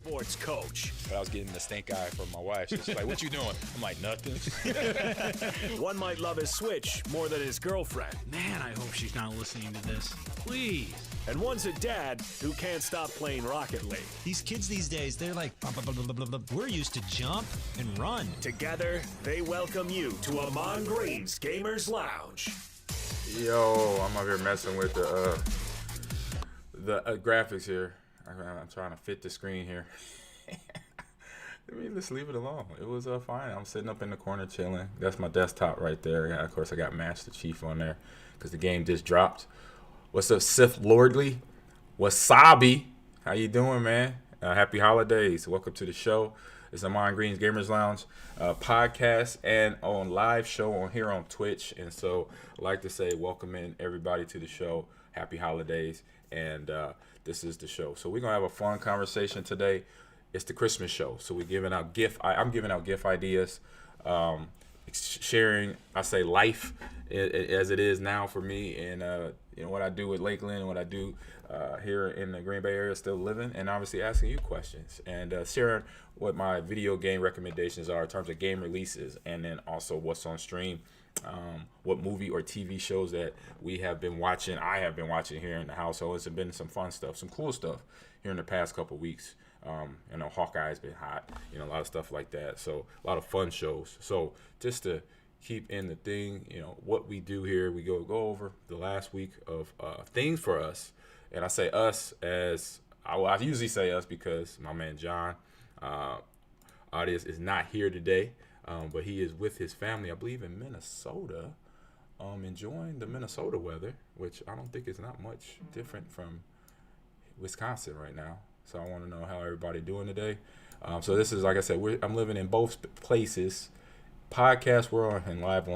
sports coach. But I was getting the stink eye from my wife. She's like, "What you doing?" I'm like, "Nothing." One might love his Switch more than his girlfriend. Man, I hope she's not listening to this. Please. And one's a dad who can't stop playing Rocket League. These kids these days, they're like, blah, blah, blah, blah, blah. We're used to jump and run. Together, they welcome you to Ahman Green's Gamers Lounge. Yo, I'm out here messing with the graphics here. I'm trying to fit the screen here. Let's leave it alone. It was fine. I'm sitting up in the corner chilling. That's my desktop right there. Yeah, of course, I got Master Chief on there because the game just dropped. What's up, Sith Lordly? Wasabi. How you doing, man? Happy holidays. Welcome to the show. It's Ahman Green's Gamers Lounge podcast and on live show on here on Twitch. And so I'd like to say welcome in everybody to the show. Happy holidays. And this is the show. So we're going to have a fun conversation today. It's the Christmas show. So we're giving out I'm giving out gift ideas, sharing, I say, life as it is now for me, and what I do with Lakeland and what I do here in the Green Bay area, still living, and obviously asking you questions and sharing what my video game recommendations are in terms of game releases, and then also what's on stream, what movie or TV shows that we have been watching. I have been watching here in the household. It's been some fun stuff, some cool stuff here in the past couple weeks. Hawkeye's been hot, a lot of stuff like that. So a lot of fun shows. So just to keep in the thing, what we do here, we go over the last week of things for us. And I say us as, I usually say us because my man John Audius is not here today, but he is with his family, I believe in Minnesota, enjoying the Minnesota weather, which I don't think is not much different from Wisconsin right now. So I want to know how everybody doing today. So this is, like I said, I'm living in both places, podcast world and live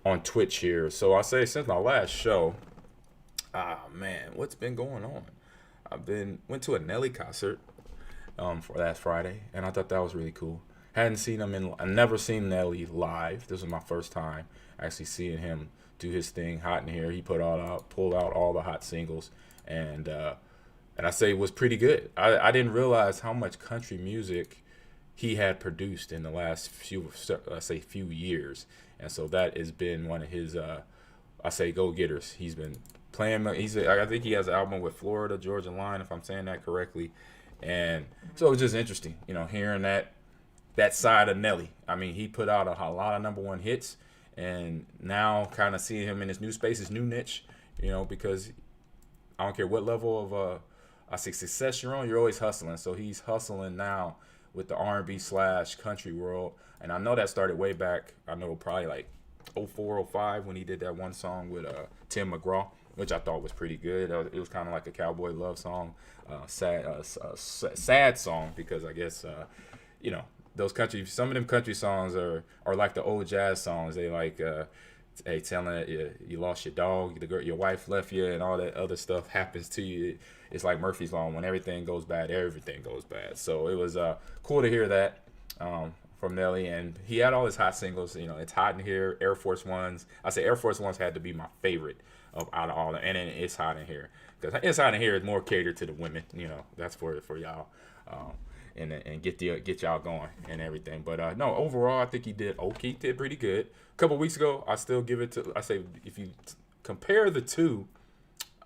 on Twitch here. So I say since my last show, man, what's been going on? Went to a Nelly concert for last Friday, and I thought that was really cool. I've never seen Nelly live. This was my first time actually seeing him do his thing, Hot in Here. He pulled out all the hot singles, and I say it was pretty good. I didn't realize how much country music he had produced in the last few years. And so that has been one of his, go-getters. He's been playing, I think he has an album with Florida Georgia Line, if I'm saying that correctly. And so it was just interesting, hearing that side of Nelly. I mean, he put out a lot of number one hits, and now kind of seeing him in his new space, his new niche, because I don't care what level of success you're on, you're always hustling. So he's hustling now with the R&B / country world. And I know that started way back, probably like 04, 05 when he did that one song with Tim McGraw, which I thought was pretty good. It was kind of like a cowboy love song, sad song, because I guess, some of them country songs are like the old jazz songs. They like, hey, telling you lost your dog, your wife left you, and all that other stuff happens to you. It's like Murphy's Law. When everything goes bad, everything goes bad. So it was cool to hear that from Nelly. And he had all his hot singles. It's Hot in Here, Air Force Ones. I say Air Force Ones had to be my favorite out of all of them. And then It's Hot in Here. Because It's Hot in Here is more catered to the women. That's for y'all. And get y'all going and everything. But no, overall, I think he did okay. He did pretty good. A couple weeks ago, I still give it to, I say, if you compare the two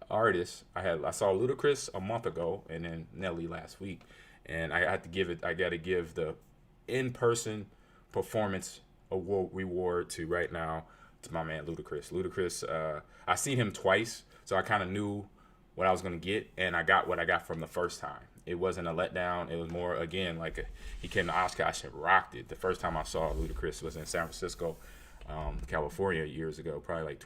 artists, I saw Ludacris a month ago and then Nelly last week. And I got to give the in-person performance reward to right now to my man Ludacris. Ludacris, I seen him twice, so I kind of knew what I was going to get, and I got what I got from the first time. It wasn't a letdown. It was more, again, like he came to Oshkosh and rocked it. The first time I saw Ludacris was in San Francisco, California, years ago, probably like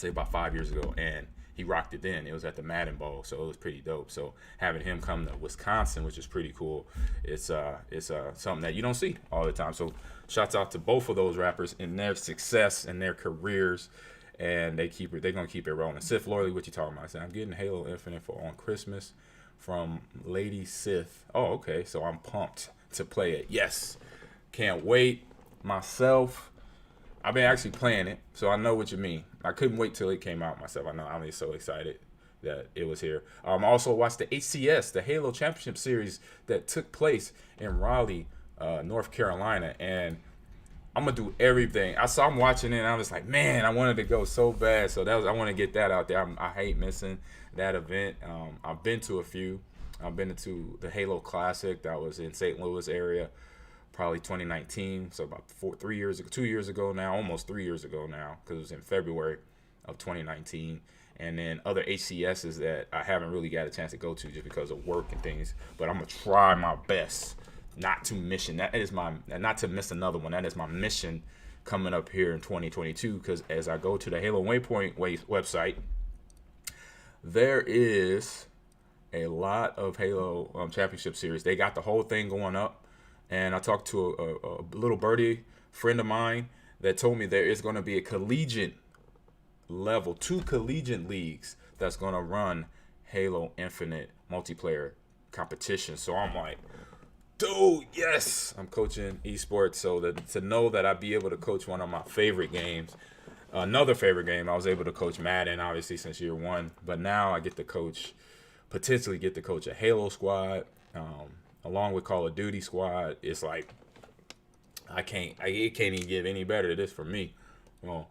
about 5 years ago, and he rocked it then. It was at the Madden Bowl, so it was pretty dope. So having him come to Wisconsin, which is pretty cool, it's something that you don't see all the time. So shouts out to both of those rappers in their success and their careers, and they're gonna keep it rolling. Sith Lordly, what you talking about? I said, I'm getting Halo Infinite on Christmas from Lady Sith. Oh, okay, so I'm pumped to play it. Yes, can't wait. Myself, I've been actually playing it, so I know what you mean. I couldn't wait till it came out myself. I know I'm just so excited that it was here. Also watched the HCS, the Halo Championship Series that took place in Raleigh, North Carolina, and I'm gonna do everything. I'm watching it, and I was like, man, I wanted to go so bad. So I want to get that out there. I hate missing that event. I've been to a few. I've been to the Halo Classic that was in St. Louis area, probably 2019. So about 2 years ago now, almost 3 years ago now, because it was in February of 2019. And then other HCSs that I haven't really got a chance to go to just because of work and things. But I'm gonna try my best not to miss another one. That is my mission coming up here in 2022. Because as I go to the Halo Waypoint website, there is a lot of Halo Championship Series. They got the whole thing going up, and I talked to a little birdie friend of mine that told me there is going to be a collegiate level, 2 collegiate leagues that's going to run Halo Infinite multiplayer competition. So I'm like, dude, yes, I'm coaching esports. So to know that I'd be able to coach one of my favorite games, another favorite game, I was able to coach Madden, obviously, since year 1. But now I potentially get to coach a Halo squad, along with Call of Duty squad. It's like, it can't even get any better than this for me. Well,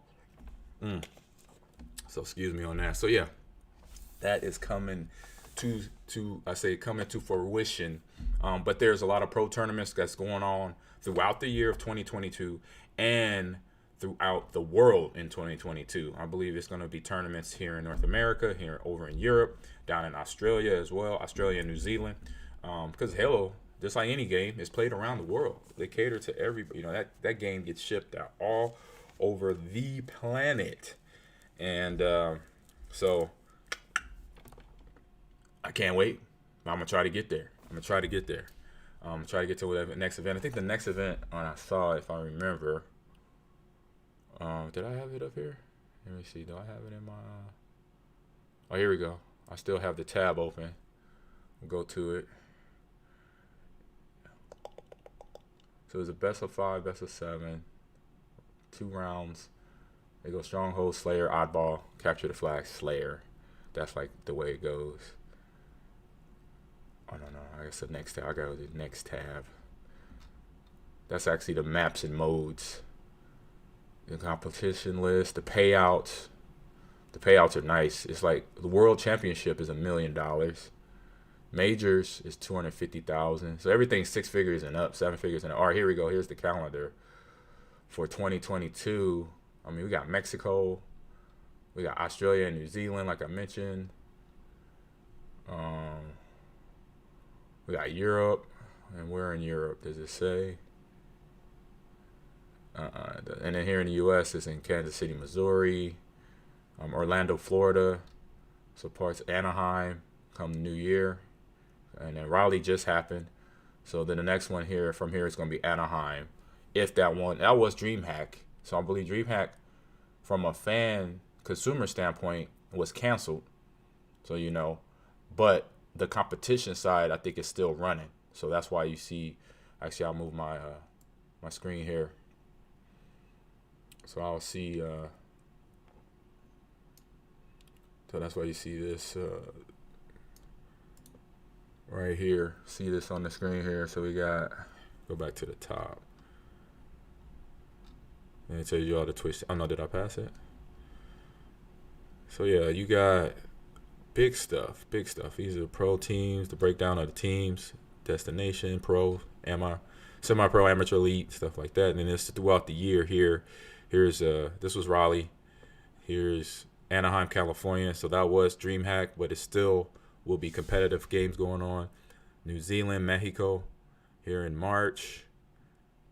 so excuse me on that. So yeah, that is coming to fruition. But there's a lot of pro tournaments that's going on throughout the year of 2022 and throughout the world in 2022. I believe it's going to be tournaments here in North America, here over in Europe, down in Australia as well, Australia and New Zealand. Because Halo, just like any game, is played around the world. They cater to everybody. That game gets shipped out all over the planet. And so I can't wait. I'm going to try to get there. Try to get to the next event. I think the next event I saw, if I remember, did I have it up here? Let me see. Do I have it in my... Oh, here we go. I still have the tab open. We'll go to it. So it's a best of 5, best of 7, 2 rounds. They go Stronghold, Slayer, Oddball, Capture the Flag, Slayer. That's like the way it goes. Oh, no. I guess the next tab. I got the next tab. That's actually the maps and modes. The competition list, the payouts. The payouts are nice. It's like the World Championship is $1 million. Majors is $250,000. So everything's 6 figures and up, 7 figures and up. All right, here we go. Here's the calendar for 2022. I mean, we got Mexico. We got Australia and New Zealand, like I mentioned. We got Europe, and we're in Europe. Does it say? And then here in the U.S., it's in Kansas City, Missouri, Orlando, Florida, so parts of Anaheim come New Year, and then Raleigh just happened. So then the next one from here is going to be Anaheim. If that was DreamHack. So I believe DreamHack, from a fan consumer standpoint, was canceled. So but the competition side, I think, is still running. So that's why you see. Actually, I'll move my my screen here. So I'll see. So that's why you see this right here. See this on the screen here. So we got. Go back to the top. And it tells you all the Twitch. Oh no, did I pass it? So yeah, you got big stuff. These are the pro teams, the breakdown of the teams, destination, pro, semi-pro, amateur, elite, stuff like that. And then it's throughout the year here. Here's this was Raleigh. Here's Anaheim, California. So that was DreamHack, but it still will be competitive games going on. New Zealand, Mexico, here in March.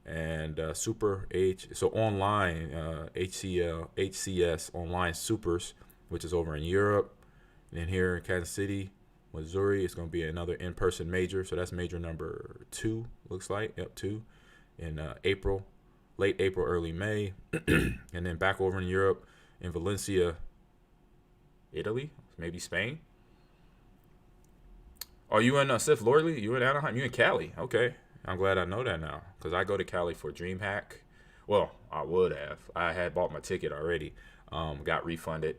And Super H, so online, HCS Online Supers, which is over in Europe. And then here in Kansas City, Missouri, it's going to be another in-person major. So that's major number 2, looks like. Yep, 2 in April, late April, early May. And then back over in Europe, in Valencia, Italy, maybe Spain. Are you in Sif Lordley? You in Anaheim? You in Cali? Okay. I'm glad I know that now, because I go to Cali for DreamHack. Well, I would have. I had bought my ticket already, got refunded.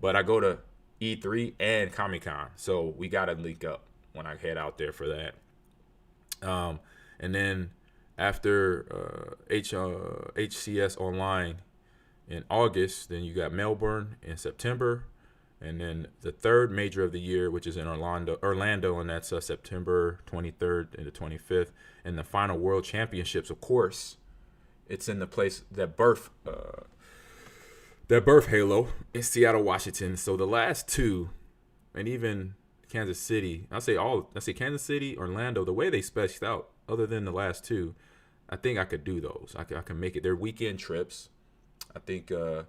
But I go to E3 and Comic-Con. So we got to link up when I head out there for that. And then after HCS Online in August, then you got Melbourne in September. And then the third major of the year, which is in Orlando, and that's September 23rd and the 25th. And the final World Championships, of course, it's in the place that birth Halo in Seattle, Washington. So the last two, and even Kansas City, I say Kansas City, Orlando, the way they spaced out, other than the last two, I think I could do those. I can make it. They're weekend trips. I think you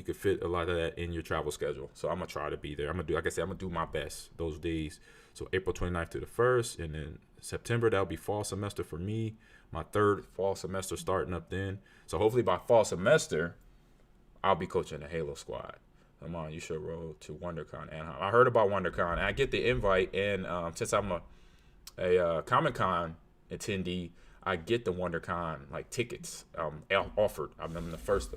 could fit a lot of that in your travel schedule. So I'm gonna try to be there. I'm gonna do my best those days. So April 29th to the 1st, and then September, that'll be fall semester for me. My third fall semester starting up then. So hopefully by fall semester, I'll be coaching the Halo squad. Come on, you should roll to WonderCon Anaheim. I heard about WonderCon, and I get the invite, and since I'm a Comic-Con attendee, I get the WonderCon tickets offered. I'm the first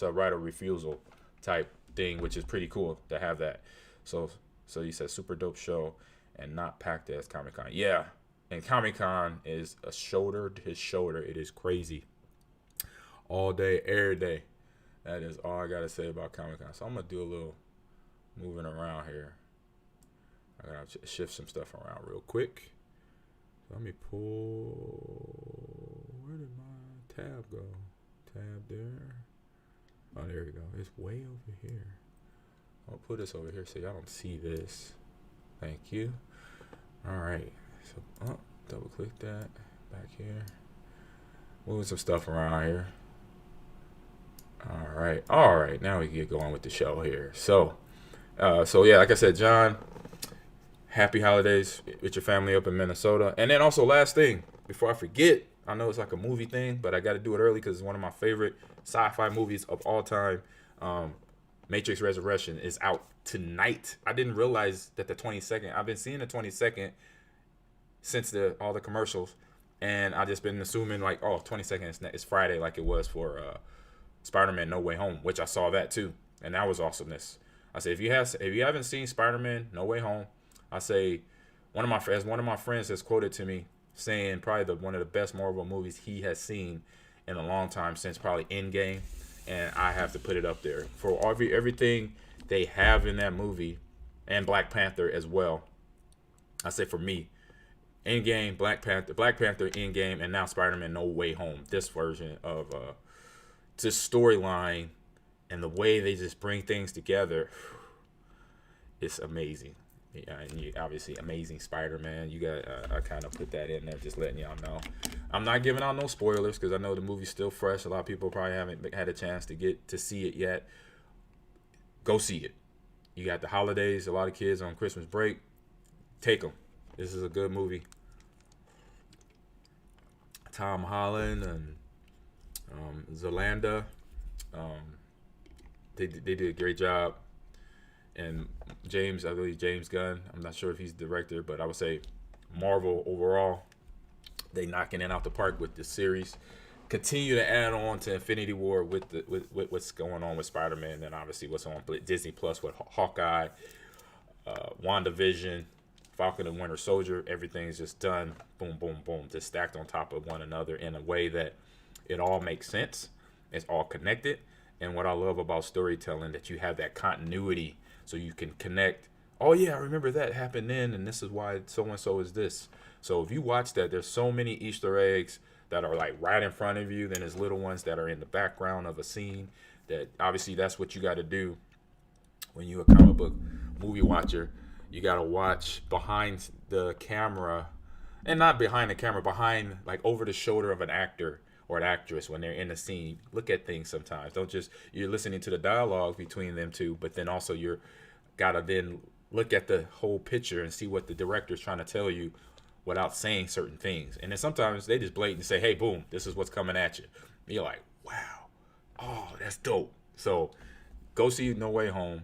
right of refusal type thing, which is pretty cool to have that. So you said super dope show and not packed as Comic-Con. Yeah, and Comic-Con is a shoulder to his shoulder. It is crazy. All day, every day. That is all I gotta say about Comic-Con. So I'm gonna do a little moving around here. I gotta shift some stuff around real quick. Let me pull. Where did my tab go? Tab there. Oh, there we go. It's way over here. I'll put this over here so y'all don't see this. Thank you. All right. So, double click that back here. Moving some stuff around here. All right. Now we can get going with the show here. So yeah, like I said, John, happy holidays with your family up in Minnesota. And then also, last thing, before I forget, I know it's like a movie thing, but I got to do it early because it's one of my favorite sci-fi movies of all time. Matrix Resurrection is out tonight. I didn't realize that the 22nd. I've been seeing the 22nd since all the commercials, and I just been assuming 22nd is Friday, like it was for Spider-Man No Way Home, which I saw that too, and that was awesomeness. I say if you haven't seen Spider-Man No Way Home, I say one of my friends has quoted to me saying probably one of the best Marvel movies he has seen in a long time, since probably Endgame, and I have to put it up there for everything they have in that movie, and Black Panther as well. I say for me, Endgame, Black Panther, Endgame, and now Spider-Man No Way Home. This version of this storyline and the way they just bring things together, it's amazing. Yeah, and you obviously amazing Spider-Man. You got I kind of put that in there, just letting y'all know. I'm not giving out no spoilers because I know the movie's still fresh. A lot of people probably haven't had a chance to get to see it yet. Go see it. You got the holidays. A lot of kids on Christmas break. Take them. This is a good movie. Tom Holland and Zalanda, they did a great job. And I believe James Gunn, I'm not sure if he's the director, but I would say Marvel overall, they knocking it out the park with this series. Continue to add on to Infinity War with what's going on with Spider-Man, and obviously what's on Disney Plus with Hawkeye, WandaVision, Falcon and Winter Soldier. Everything's just done, boom, boom, boom, just stacked on top of one another in a way that it all makes sense. It's all connected. And what I love about storytelling, that you have that continuity so you can connect. Oh yeah, I remember that happened then, and this is why so-and-so is this. So if you watch that, there's so many Easter eggs that are right in front of you. Then there's little ones that are in the background of a scene that obviously that's what you got to do when you're a comic book movie watcher. You got to watch behind the camera, and not behind the camera, behind over the shoulder of an actor or an actress when they're in the scene. Look at things sometimes. Don't just, you're listening to the dialogue between them two, but then also you're gotta then look at the whole picture and see what the director's trying to tell you without saying certain things. And then sometimes they just blatantly say, hey, boom, this is what's coming at you. And you're like, wow, oh, that's dope. So go see No Way Home.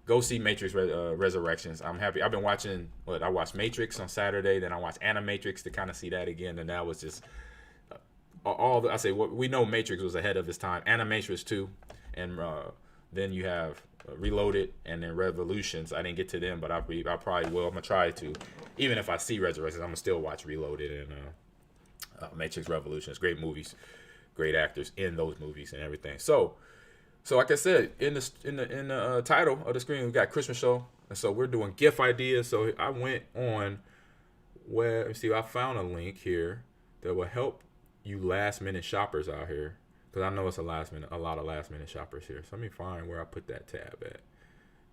Go see Matrix Resurrections. I'm happy. I've been watching, I watched Matrix on Saturday, then I watched Animatrix to kind of see that again, and that was just we know Matrix was ahead of its time. Animatrix too, and Then you have Reloaded and then Revolutions. I didn't get to them, but I probably will. I'm gonna try to. Even if I see Resurrections, I'm gonna still watch Reloaded and Matrix Revolutions. Great movies, great actors in those movies and everything. So like I said, in the title of the screen, we got Christmas show, and so we're doing gift ideas. So I went on where I found a link here that will help you last minute shoppers out here, because I know it's a lot of last minute shoppers here. So let me find where I put that tab at.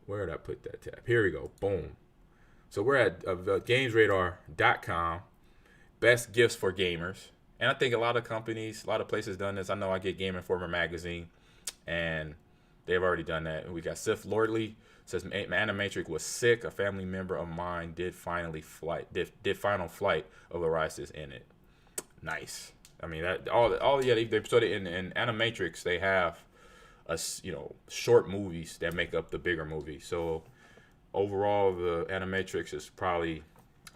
Where did I put that tab? Here we go. Boom. So we're at gamesradar.com. Best gifts for gamers. And I think a lot of companies, a lot of places done this. I know I get Game Informer magazine, and they've already done that. And we got Sif Lordley says Animatrix was sick. A family member of mine did final flight of Arisis in it. Nice. I mean that they put it in Animatrix. They have short movies that make up the bigger movie. So overall, the Animatrix is probably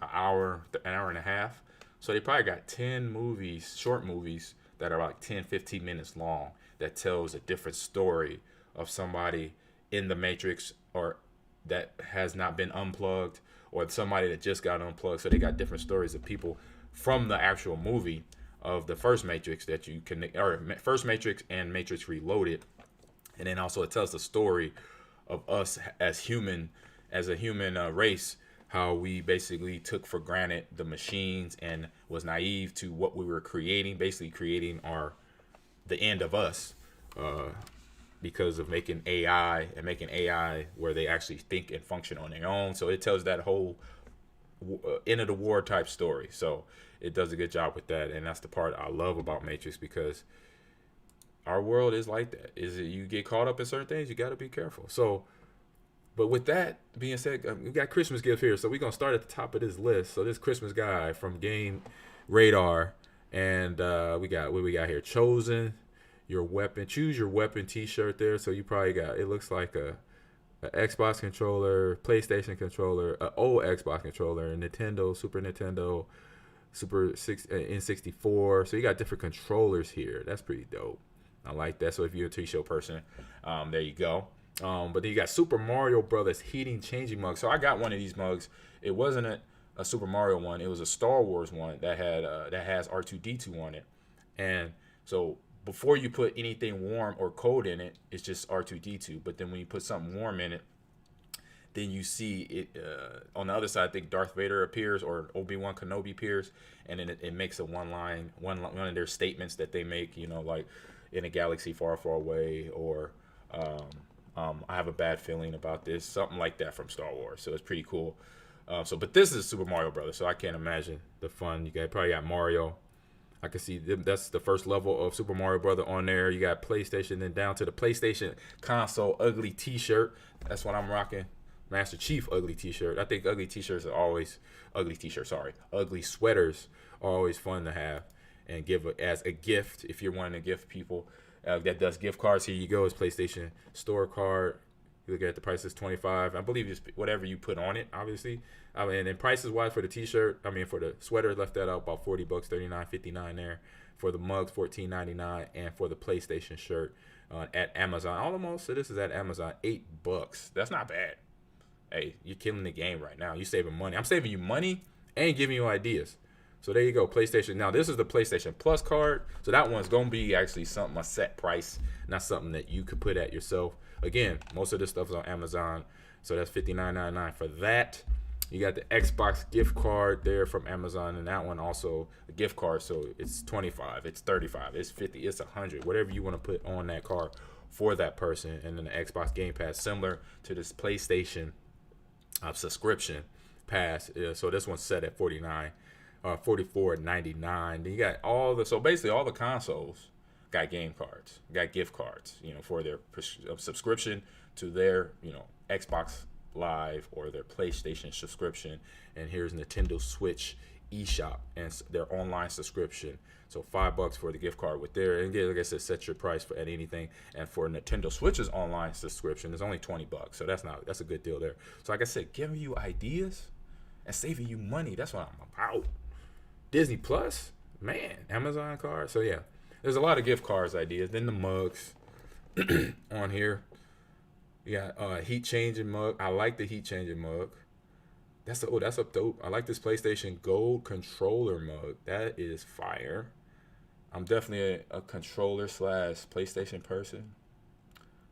an hour and a half. So they probably got 10 movies, short movies, that are like 10, 15 minutes long, that tells a different story of somebody in the Matrix, or that has not been unplugged, or somebody that just got unplugged. So they got different stories of people from the actual movie of the first Matrix that you can, or first Matrix and Matrix Reloaded. And then also it tells the story of us as a human race, how we basically took for granted the machines and was naive to what we were creating, basically creating the end of us, because of making AI where they actually think and function on their own. So it tells that whole end of the war type story. So it does a good job with that, and that's the part I love about Matrix, because our world is like that. You get caught up in certain things, you got to be careful. So, but with that being said, we got Christmas gift here. So we're going to start at the top of this list. So this Christmas guy from Game Radar. And we got here? Choose your weapon t-shirt there. So you probably got, it looks like a Xbox controller, PlayStation controller, an old Xbox controller, a Nintendo, Super Nintendo, N64. So you got different controllers here. That's pretty dope. I like that. So if you're a t-shirt person, there you go. But then you got Super Mario Brothers heating changing mug. So I got one of these mugs. It wasn't a Super Mario one. It was a Star Wars one that has R2-D2 on it. And so before you put anything warm or cold in it, it's just R2-D2. But then when you put something warm in it, then you see it on the other side. I think Darth Vader appears, or Obi-Wan Kenobi appears, and then it makes a one of their statements that they make. Like in a galaxy far, far away, or I have a bad feeling about this, something like that from Star Wars. So it's pretty cool. But this is Super Mario Brothers, so I can't imagine the fun. You probably got Mario. I can see that's the first level of Super Mario Brother on there. You got PlayStation, then down to the PlayStation console ugly T-shirt. That's what I'm rocking. Master Chief ugly T-shirt. I think ugly T-shirts are always ugly sweaters are always fun to have and give as a gift if you're wanting to gift people. That does gift cards. Here you go. It's PlayStation Store card. You look at the price is $25. I believe it's whatever you put on it, obviously. And then prices wise for the T-shirt, for the sweater, left that out about $40, $39.59 there. For the mugs, $14.99, and for the PlayStation shirt at Amazon, almost. So this is at Amazon, $8. That's not bad. Hey, you're killing the game right now. You're saving money. I'm saving you money and giving you ideas. So there you go, PlayStation. Now, this is the PlayStation Plus card. So that one's going to be actually a set price, not something that you could put at yourself. Again, most of this stuff is on Amazon. So that's $59.99 for that. You got the Xbox gift card there from Amazon, and that one also a gift card. So it's $25, it's $35, it's $50, it's $100, whatever you want to put on that card for that person. And then the Xbox Game Pass, similar to this PlayStation subscription pass. So this one's set at $44.99. Then you got all the consoles got game cards, got gift cards, for their subscription to their, Xbox Live or their PlayStation subscription. And here's Nintendo Switch eShop and their online subscription. So $5 for the gift card with there. And again, like I said, set your price at anything. And for Nintendo Switch's online subscription, it's only $20. So that's a good deal there. So like I said, giving you ideas and saving you money. That's what I'm about. Disney Plus, man, Amazon card. So yeah, there's a lot of gift cards ideas. Then the mugs on here. Yeah, heat changing mug. I like the heat changing mug. That's a dope. I like this PlayStation Gold controller mug. That is fire. I'm definitely a controller slash PlayStation person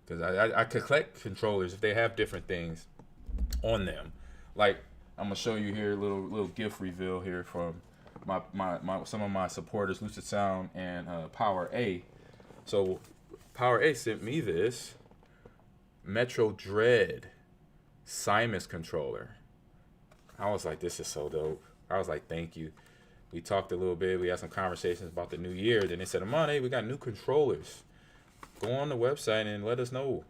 because I could collect controllers if they have different things on them. Like I'm gonna show you here a little gift reveal here from my some of my supporters, Lucid Sound and Power A. So Power A sent me this Metro Dread Simus controller. I was like, this is so dope. I was like, thank you. We talked a little bit. We had some conversations about the new year. Then they said, Ahman, hey, we got new controllers. Go on the website and let us know.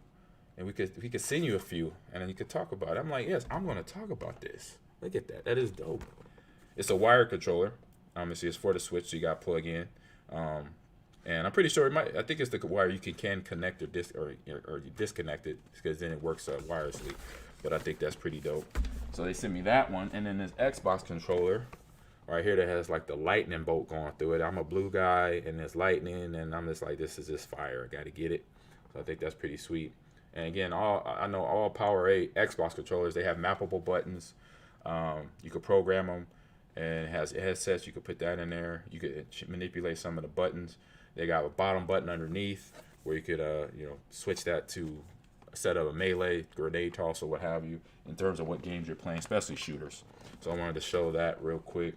And we could send you a few. And then you could talk about it. I'm like, yes, I'm going to talk about this. Look at that. That is dope. It's a wired controller. Obviously, it's for the Switch, so you got to plug in. And I'm pretty sure I think it's the wire you can connect or you disconnect it because then it works wirelessly. But I think that's pretty dope. So they sent me that one, and then this Xbox controller right here that has like the lightning bolt going through it. I'm a blue guy, and there's lightning, and I'm just like, this is just fire. I got to get it. So I think that's pretty sweet. And again, I know all Power 8 Xbox controllers, they have mappable buttons. You could program them, and it has headsets. You could put that in there. You could manipulate some of the buttons. They got a bottom button underneath where you could switch that to set up a melee, grenade toss, or what have you in terms of what games you're playing, especially shooters. So I wanted to show that real quick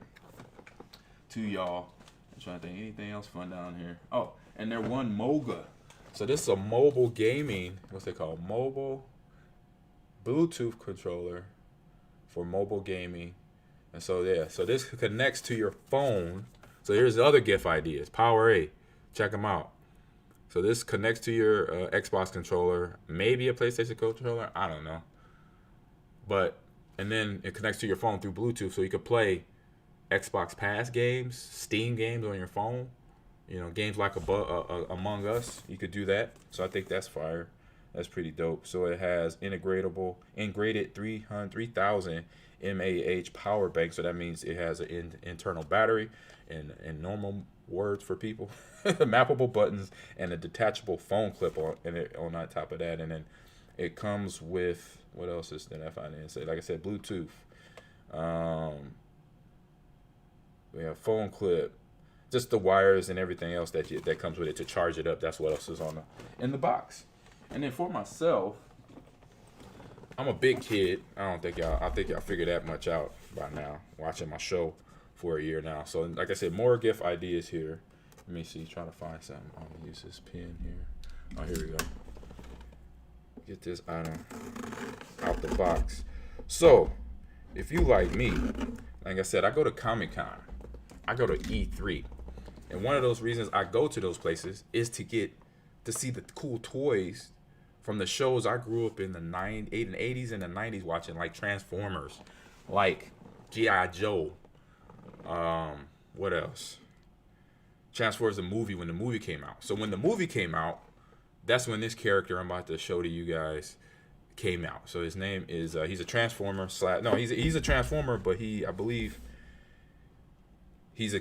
to y'all. I'm trying to think anything else fun down here. Oh, and they're one Moga. So this is a mobile gaming, what's it called? Mobile Bluetooth controller for mobile gaming. And so yeah, so this connects to your phone. So here's the other gift ideas. Power 8. Check them out. So this connects to your Xbox controller, maybe a PlayStation controller, I don't know. And then it connects to your phone through Bluetooth, so you could play Xbox Pass games, Steam games on your phone. You know, games like Among Us, you could do that. So I think that's fire. That's pretty dope. So it has integrated 3000 mAh power bank. So that means it has an internal battery and normal words for people, mappable buttons, and a detachable phone clip on top of that. And then it comes with, what else is that I find in? So like I said, Bluetooth. We have phone clip, just the wires and everything else that comes with it to charge it up. That's what else is in the box. And then for myself, I'm a big kid. I think y'all figured that much out by now, watching my show for a year now. So like I said, more gift ideas here. Let me see, trying to find something. I'm gonna use this pen here. Oh, here we go. Get this item out the box. So if you like me, like I said, I go to Comic-Con. I go to E3. And one of those reasons I go to those places is to see the cool toys from the shows I grew up in the 80s and the 90s watching, like Transformers, like G.I. Joe. What else? Transformers the movie when the movie came out. So when the movie came out, that's when this character I'm about to show to you guys came out. So his name is he's a Transformer he's a Transformer, but I believe he's a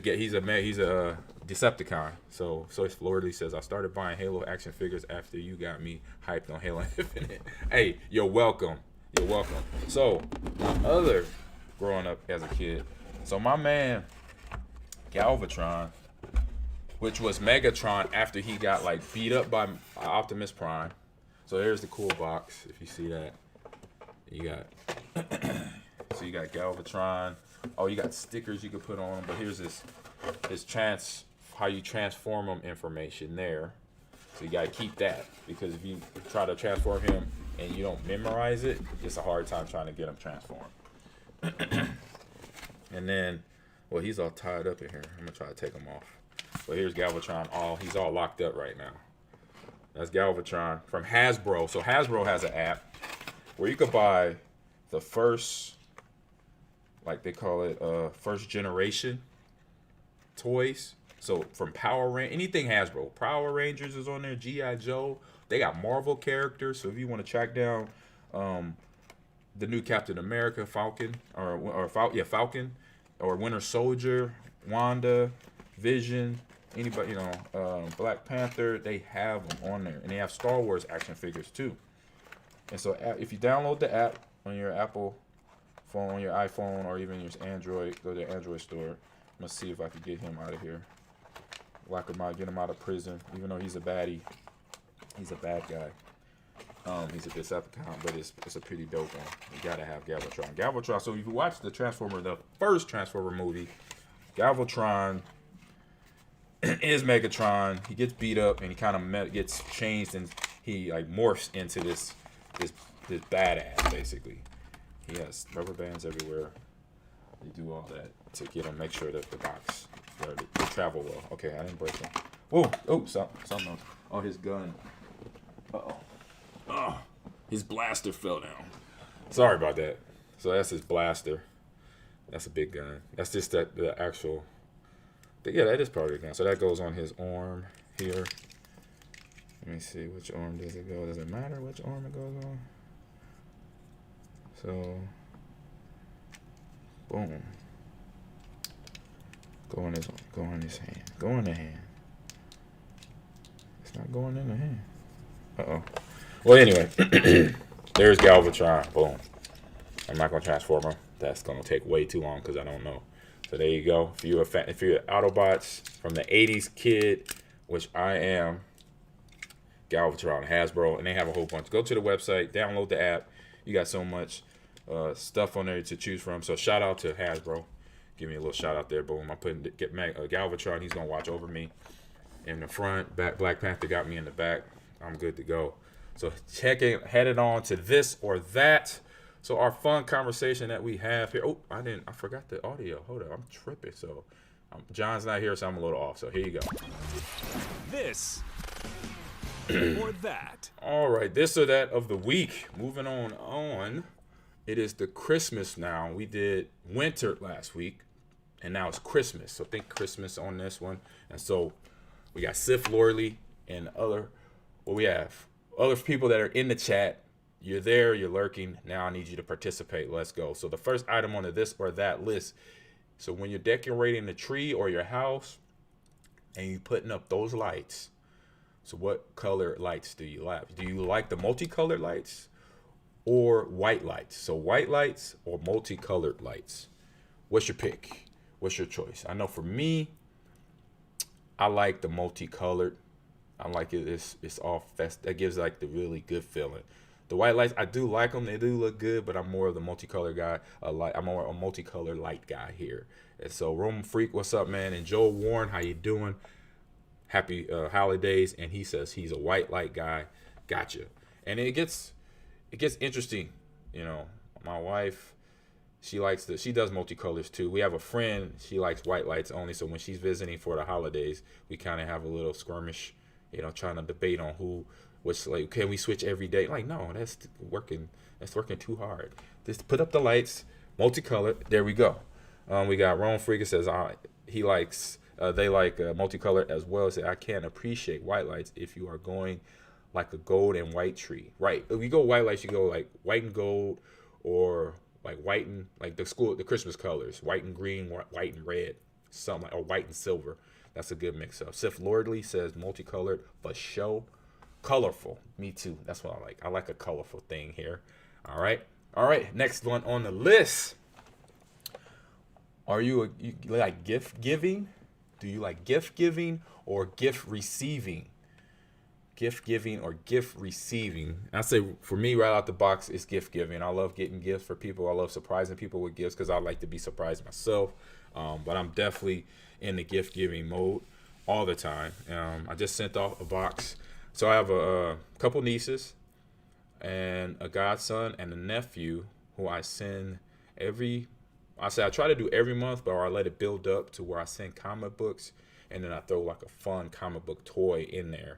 Decepticon. So Florida says, I started buying Halo action figures after you got me hyped on Halo Infinite. Hey, you're welcome. You're welcome. So my other growing up as a kid, so my man Galvatron, which was Megatron after he got like beat up by Optimus Prime. So here's the cool box. If you see that, you got so you got Galvatron. Oh, you got stickers you could put on them. But here's this how you transform them information there. So you gotta keep that, because if you try to transform him and you don't memorize it, it's a hard time trying to get him transformed. And then, well, he's all tied up in here. I'm gonna try to take him off. But here's Galvatron. He's all locked up right now. That's Galvatron from Hasbro. So Hasbro has an app where you could buy the first, like they call it, first generation toys. So from anything Hasbro. Power Rangers is on there. G.I. Joe. They got Marvel characters. So if you want to track down the new Captain America, Falcon, Falcon, or Winter Soldier, Wanda, Vision, anybody, Black Panther, they have them on there. And they have Star Wars action figures too. And so if you download the app on your Apple phone, on your iPhone, or even your Android, go to the Android store. I'm going to see if I can get him out of here. Lock him out, get him out of prison. Even though he's a baddie, he's a bad guy. He's a Decepticon, but it's a pretty dope one. You got to have Galvatron. Galvatron, so if you watch the first Transformer movie, Galvatron is Megatron. He gets beat up and he kind of gets changed, and he like morphs into this badass basically. He has rubber bands everywhere. They do all that to get him, make sure that the box they travel well. Okay, I didn't break him. Whoa! Oh, something else. Oh, his gun. Uh-oh. Oh, his blaster fell down. Sorry about that. So that's his blaster. That's a big gun. That's just the actual. Yeah, that is part of the gun. So that goes on his arm here. Let me see, which arm does it go? Does it matter which arm it goes on? So, boom. Go in his hand. Go in the hand. It's not going in the hand. Uh-oh. Well, anyway, there's Galvatron. Boom. I'm not going to transform him. That's going to take way too long because I don't know. So there you go. If you're Autobots from the 80s kid, which I am, Galvatron, Hasbro, and they have a whole bunch. Go to the website, download the app. You got so much stuff on there to choose from. So shout out to Hasbro. Give me a little shout out there. Boom. I'm putting Galvatron. He's going to watch over me in the front. Black Panther got me in the back. I'm good to go. So headed on to this or that. So our fun conversation that we have here. Oh, I forgot the audio. Hold up, I'm tripping. So John's not here, so I'm a little off. So here you go. This or that. All right, this or that of the week. Moving on. It is the Christmas now. We did winter last week, and now it's Christmas. So think Christmas on this one. And so we got Sif Lorley and we have other people that are in the chat. You're there, you're lurking. Now I need you to participate. Let's go. So the first item on the this or that list. So when you're decorating the tree or your house and you're putting up those lights, so what color lights do you like? Do you like the multicolored lights or white lights? So white lights or multicolored lights? What's your pick? What's your choice? I know for me, I like the multicolored. I like it. It's all fest. That gives like the really good feeling. The white lights, I do like them. They do look good, but I'm more of the multicolored guy. I'm more a multicolored light guy here. And so, Roman Freak, what's up, man? And Joe Warren, how you doing? Happy holidays. And he says he's a white light guy. Gotcha. And it gets interesting. You know, my wife, she does multicolors too. We have a friend, she likes white lights only. So when she's visiting for the holidays, we kind of have a little skirmish, you know, trying to debate on which, like, can we switch every day? Like, no, that's working too hard. Just put up the lights, multicolored. There we go. We got Ron Freaker says they like multicolored as well. Say I can't appreciate white lights if you are going like a gold and white tree. Right. If you go white lights, you go like white and gold, or like white and like the Christmas colors, white and green, white and red, something like, or white and silver. That's a good mix up. Sif Lordley says multicolored for show. Colorful. Me too. That's what I like. I like a colorful thing here. All right. Next one on the list. Are you like gift giving? Do you like gift giving or gift receiving? Gift giving or gift receiving? I say for me, right out the box, it's gift giving. I love getting gifts for people. I love surprising people with gifts because I like to be surprised myself. But I'm definitely in the gift giving mode all the time. I just sent off a box. So I have a couple nieces and a godson and a nephew who I send I try to do every month, but I let it build up to where I send comic books, and then I throw like a fun comic book toy in there.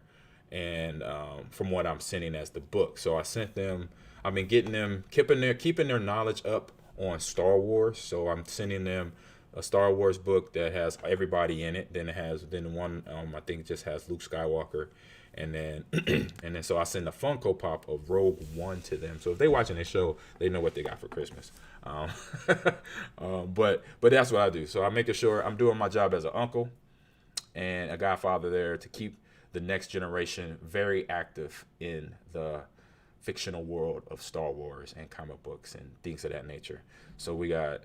And from what I'm sending as the book. So I sent them, I've been getting them, keeping their knowledge up on Star Wars. So I'm sending them a Star Wars book that has everybody in it. Then one, I think just has Luke Skywalker. And then so I send a Funko Pop of Rogue One to them. So if they're watching this show, they know what they got for Christmas. But that's what I do. So I'm making sure I'm doing my job as an uncle and a godfather there to keep the next generation very active in the fictional world of Star Wars and comic books and things of that nature. So we got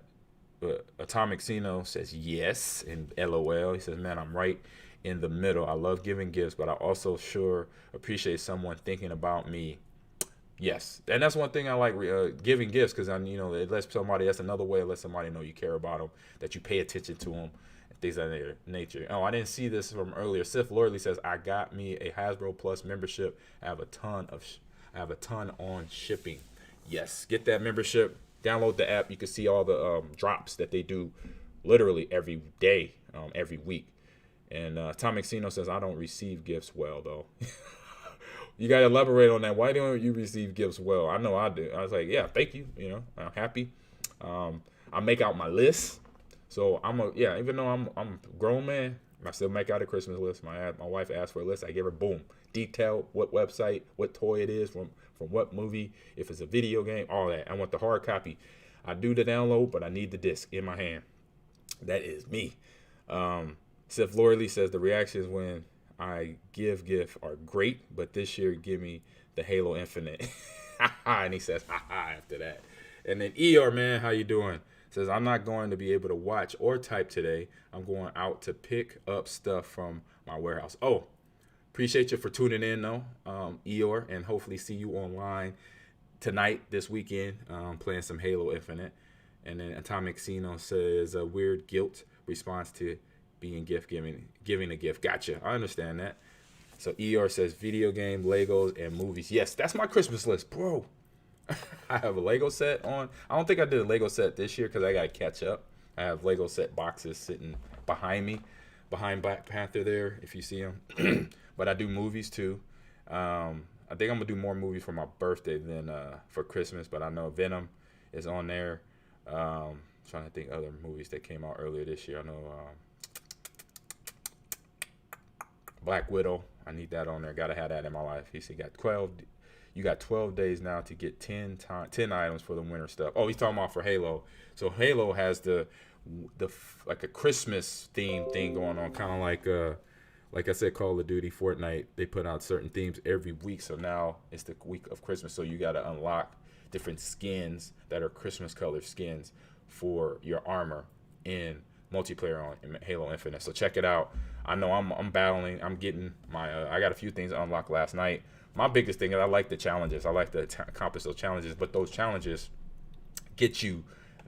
Atomic Xeno says yes, and LOL. He says, man, I'm right in the middle. I love giving gifts, but I also sure appreciate someone thinking about me. Yes, and that's one thing I like, giving gifts, because it lets somebody. That's another way to let somebody know you care about them, that you pay attention to them, and things of that nature. Oh, I didn't see this from earlier. Sif Lordley says, I got me a Hasbro Plus membership. I have a ton on shipping. Yes, get that membership. Download the app. You can see all the drops that they do, literally every day, every week. And Atomic Xeno says, I don't receive gifts well though. You got to elaborate on that. Why don't you receive gifts well? I know I do. I was like, yeah, thank you. I'm happy. I make out my list. So even though I'm a grown man, I still make out a Christmas list. My wife asked for a list. I give her, boom, detailed what website, what toy it is, from what movie, if it's a video game, all that. I want the hard copy. I do the download, but I need the disc in my hand. That is me. Sif Lorley says the reactions when I give gift are great, but this year give me the Halo Infinite. And he says, ha after that. And then ER, man, how you doing? Says, I'm not going to be able to watch or type today. I'm going out to pick up stuff from my warehouse. Oh, appreciate you for tuning in, though, Eeyore, and hopefully see you online tonight, this weekend, playing some Halo Infinite. And then Atomic Xeno says, a weird guilt response to being giving a gift. Gotcha. I understand that. So Eeyore says, video game, Legos, and movies. Yes, that's my Christmas list, bro. I have a Lego set on. I don't think I did a Lego set this year because I got to catch up. I have Lego set boxes sitting behind me, behind Black Panther there, if you see them. But I do movies too. I think I'm going to do more movies for my birthday than for Christmas, but I know Venom is on there. Trying to think other movies that came out earlier this year. I know Black Widow. I need that on there. Got to have that in my life. He said, you got 12 days now to get 10 items for the winter stuff. Oh, he's talking about for Halo. So Halo has the like a Christmas theme thing going on, kind of like I said, Call of Duty, Fortnite. They put out certain themes every week. So now it's the week of Christmas. So you got to unlock different skins that are Christmas colored skins for your armor in multiplayer on Halo Infinite. So check it out. I know I'm battling. I'm getting my. I got a few things unlocked last night. My biggest thing is I like the challenges. I like to accomplish those challenges, but those challenges get you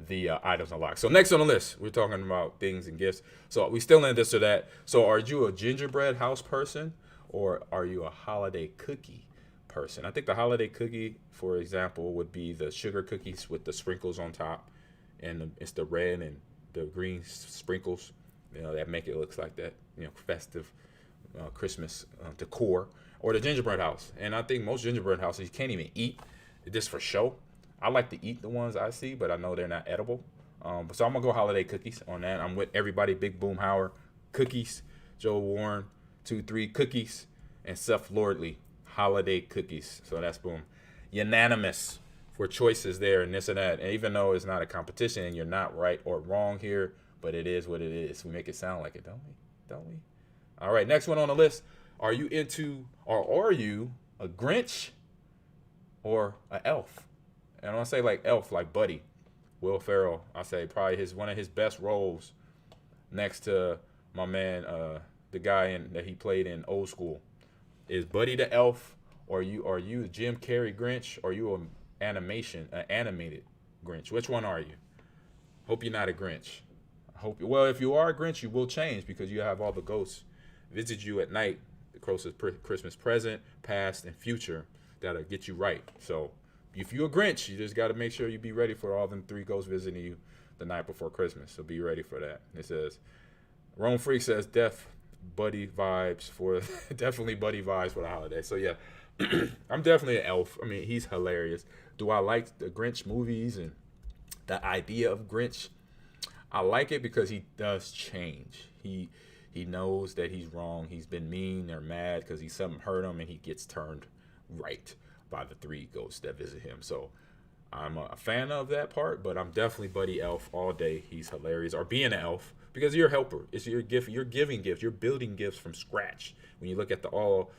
the items unlocked. So next on the list, we're talking about things and gifts. So we still in this or that. So are you a gingerbread house person or are you a holiday cookie person? I think the holiday cookie, for example, would be the sugar cookies with the sprinkles on top, and it's the red and the green sprinkles, that make it look like that, festive Christmas decor. Or the gingerbread house. And I think most gingerbread houses you can't even eat, just for show. I like to eat the ones I see, but I know they're not edible. So I'm going to go holiday cookies on that. I'm with everybody. Big Boom Howard, cookies. Joe Warren, 2-3 cookies. And Seth Lordley, holiday cookies. So that's boom. Unanimous for choices there and this and that. And even though it's not a competition and you're not right or wrong here, but it is what it is. We make it sound like it, don't we? All right, next one on the list. Are you are you a Grinch or an elf? And I don't say like elf, like Buddy, Will Ferrell. I say probably one of his best roles next to my man, the guy that he played in Old School. Is Buddy the elf, or are you Jim Carrey Grinch, or are you an animated Grinch? Which one are you? Hope you're not a Grinch. Well, if you are a Grinch, you will change because you have all the ghosts visit you at night. The closest Christmas present, past and future, that'll get you right. So if you're a Grinch, you just got to make sure you be ready for all them 3 ghosts visiting you the night before Christmas. So be ready for that. It says, Rome Freak says, definitely buddy vibes for the holiday. So yeah, I'm definitely an elf. I mean, he's hilarious. Do I like the Grinch movies and the idea of Grinch? I like it because he does change. He knows that he's wrong. He's been mean or mad because something hurt him, and he gets turned right by the 3 ghosts that visit him. So I'm a fan of that part, but I'm definitely Buddy Elf all day. He's hilarious. Or being an elf, because you're a helper. It's your gift. You're giving gifts. You're building gifts from scratch. When you look at the all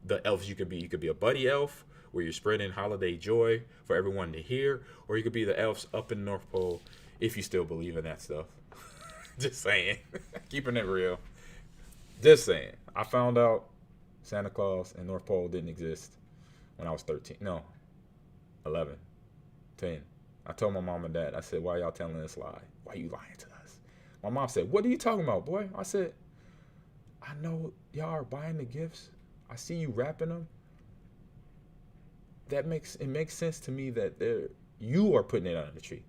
the elves you could be. You could be a buddy elf where you're spreading holiday joy for everyone to hear, or you could be the elves up in the North Pole if you still believe in that stuff. Just saying. Keeping it real. Just saying. I found out Santa Claus and North Pole didn't exist when I was 13. No, 11, 10. I told my mom and dad, I said, why y'all telling this lie? Why you lying to us? My mom said, what are you talking about, boy? I said, I know y'all are buying the gifts. I see you wrapping them. It makes sense to me that you are putting it under the tree,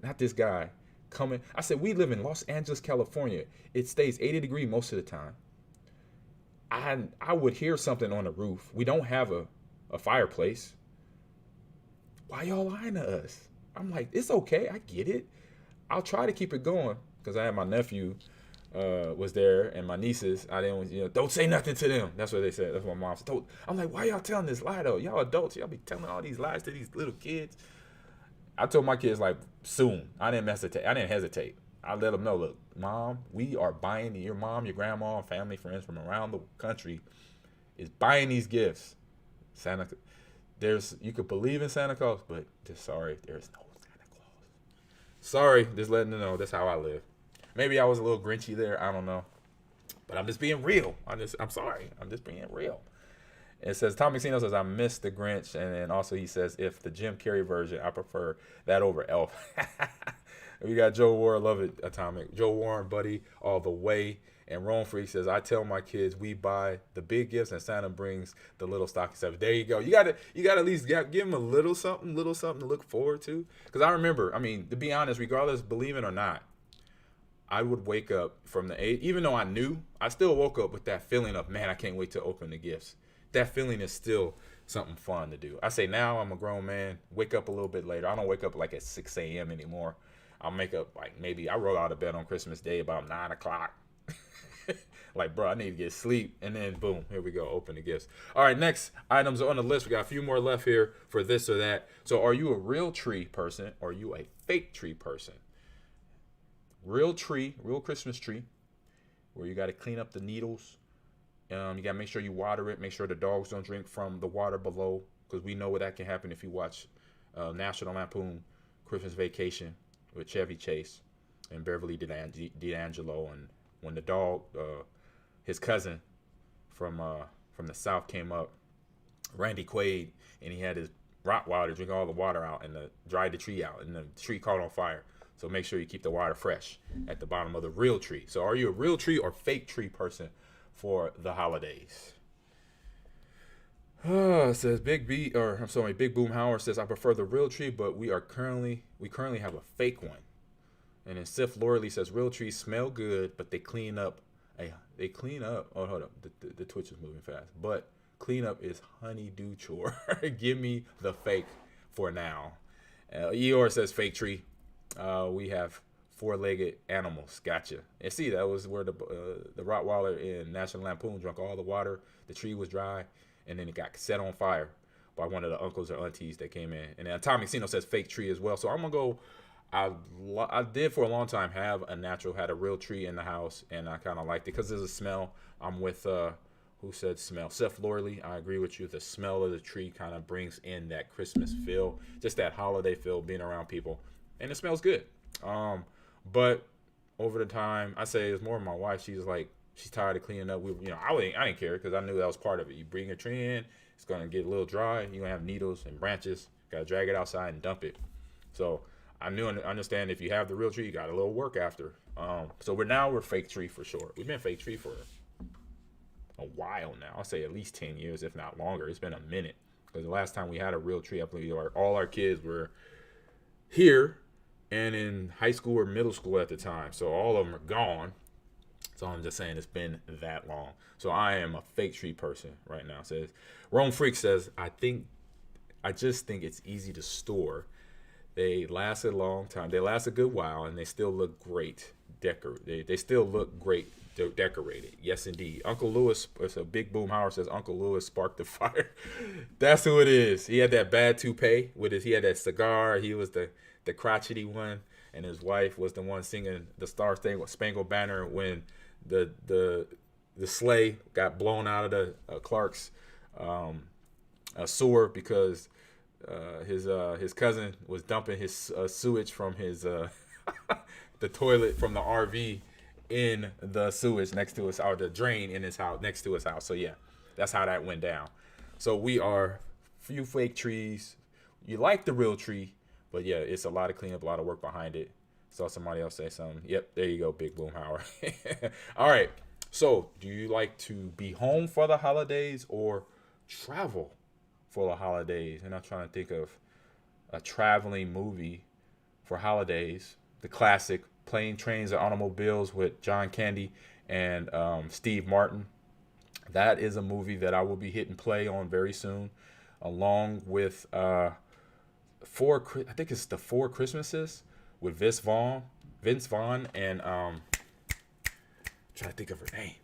not this guy coming. I said, we live in Los Angeles, California. It stays 80 degrees most of the time. I would hear something on the roof. We don't have a fireplace. Why y'all lying to us? I'm like, it's okay. I get it. I'll try to keep it going because I had my nephew was there and my nieces. I didn't, don't say nothing to them. That's what they said. That's what my mom said. I'm like, why y'all telling this lie though? Y'all adults. Y'all be telling all these lies to these little kids. I told my kids like soon. I didn't hesitate. I let them know, look, Mom, we are buying your mom, your grandma, and family, friends from around the country is buying these gifts. You could believe in Santa Claus, but just sorry, there's no Santa Claus. Sorry, just letting them know that's how I live. Maybe I was a little grinchy there, I don't know. But I'm just being real. I'm sorry. I'm just being real. It says, Tom McSino says, I miss the Grinch. And then also he says, if the Jim Carrey version, I prefer that over Elf. We got Joe Warren, love it, Atomic. Joe Warren, buddy, all the way. And Rome Freak says, I tell my kids we buy the big gifts and Santa brings the little stocking stuff. There you go. You gotta at least give them a little something to look forward to. Because I remember, to be honest, regardless, believe it or not, I would wake up from the age, even though I knew, I still woke up with that feeling of, man, I can't wait to open the gifts. That feeling is still something fun to do. I say now I'm a grown man, wake up a little bit later. I don't wake up like at 6 a.m. anymore. I'll make up like maybe I roll out of bed on Christmas Day about 9 o'clock. Like, bro, I need to get sleep. And then, boom, here we go, open the gifts. All right, next items on the list. We got a few more left here for this or that. So are you a real tree person or are you a fake tree person? Real tree, real Christmas tree, where you got to clean up the needles. You got to make sure you water it. Make sure the dogs don't drink from the water below, because we know what that can happen if you watch National Lampoon Christmas Vacation with Chevy Chase and Beverly D'Angelo. And when the dog, his cousin from the South came up, Randy Quaid, and he had his Rottweiler drink all the water out and dried the tree out, and the tree caught on fire. So make sure you keep the water fresh at the bottom of the real tree. So are you a real tree or fake tree person for the holidays? It says Big Boom Howard says, I prefer the real tree, but we currently have a fake one. And then Sif Lorley says, real trees smell good, but they clean up. Oh, hold up. The Twitch is moving fast. But cleanup is honey-do chore. Give me the fake for now. Eeyore says fake tree. We have four-legged animals. Gotcha. And see, that was where the Rottweiler in National Lampoon drank all the water. The tree was dry, and then it got set on fire by one of the uncles or aunties that came in. And then Tommy Cino says fake tree as well. So I'm gonna go. I did for a long time had a real tree in the house, and I kind of liked it because there's a smell. I'm with who said smell? Seth Lorley. I agree with you. The smell of the tree kind of brings in that Christmas feel, just that holiday feel, being around people, and it smells good. But over the time, I say it's more my wife. She's tired of cleaning up. I didn't care because I knew that was part of it. You bring your tree in, it's gonna get a little dry. You're gonna have needles and branches. Gotta drag it outside and dump it. So I knew and understand if you have the real tree, you got a little work after. So we're fake tree for sure. We've been fake tree for a while now. I'll say at least 10 years, if not longer. It's been a minute because the last time we had a real tree, I believe all our kids were here and in high school or middle school at the time. So all of them are gone. So I'm just saying it's been that long. So I am a fake tree person right now. Says Rome Freak says, I just think it's easy to store. They last a long time. They last a good while, and they still look great. They still look great decorated. Yes, indeed. Uncle Lewis, it's a Big Boom Howard says Uncle Lewis sparked the fire. That's who it is. He had that bad toupee he had that cigar. He was the crotchety one, and his wife was the one singing the Star Spangled Banner when the sleigh got blown out of the Clark's a sewer because his cousin was dumping his sewage from his the toilet from the RV in the sewage next to us, or the drain in his house next to his house. So yeah, that's how that went down. So we are few fake trees. You like the real tree, but yeah, it's a lot of cleanup, a lot of work behind it. Saw somebody else say something. Yep, there you go, Big Boomhauer. All right. So, do you like to be home for the holidays or travel for the holidays? And I'm trying to think of a traveling movie for holidays. The classic Plane, Trains, and Automobiles with John Candy and Steve Martin. That is a movie that I will be hitting play on very soon, along with I think it's the Four Christmases with Vince Vaughn, and trying to think of her name.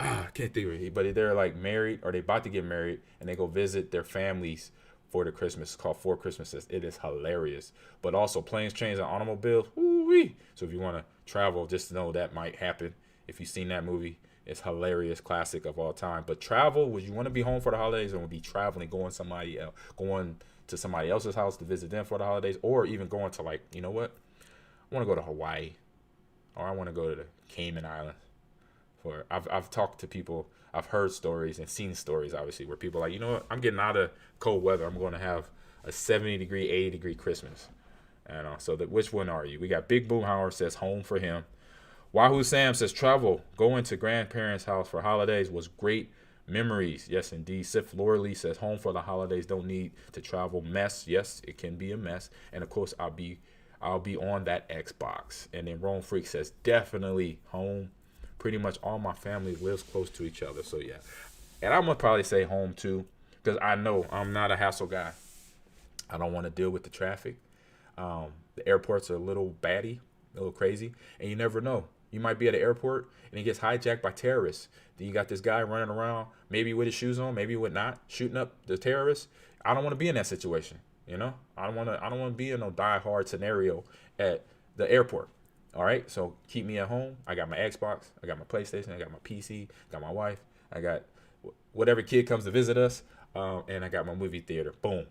I can't think of it. But they're like married, or they about to get married, and they go visit their families for the Christmas. It's called Four Christmases. It is hilarious. But also Planes, Trains, and Automobiles. Woo-wee. So if you want to travel, just know that might happen. If you've seen that movie, it's hilarious, classic of all time. But travel, would you want to be home for the holidays, or would be traveling, going to somebody else's house to visit them for the holidays, or even going to, like, you know what? I want to go to Hawaii, or I want to go to the Cayman Islands. I've talked to people, I've heard stories and seen stories, obviously, where people are like, you know what? I'm getting out of cold weather. I'm going to have a 70-degree, 80-degree Christmas. And so which one are you? We got Big Boomhauer says home for him. Wahoo Sam says travel, going to grandparents' house for holidays was great memories. Yes, indeed. Sif Lorley says home for the holidays, don't need to travel. Mess, yes, it can be a mess. And of course, I'll be on that Xbox. And then Rome Freak says definitely home. Pretty much all my family lives close to each other. So yeah, and I'm gonna probably say home too, because I know I'm not a hassle guy. I don't want to deal with the traffic. The airports are a little batty, a little crazy, and you never know. You might be at an airport and he gets hijacked by terrorists. Then you got this guy running around, maybe with his shoes on, maybe with not, shooting up the terrorists. I don't want to be in that situation. You know, I don't want to be in no die-hard scenario at the airport. All right, so keep me at home. I got my Xbox, I got my PlayStation, I got my PC, got my wife, I got whatever kid comes to visit us, and I got my movie theater. Boom,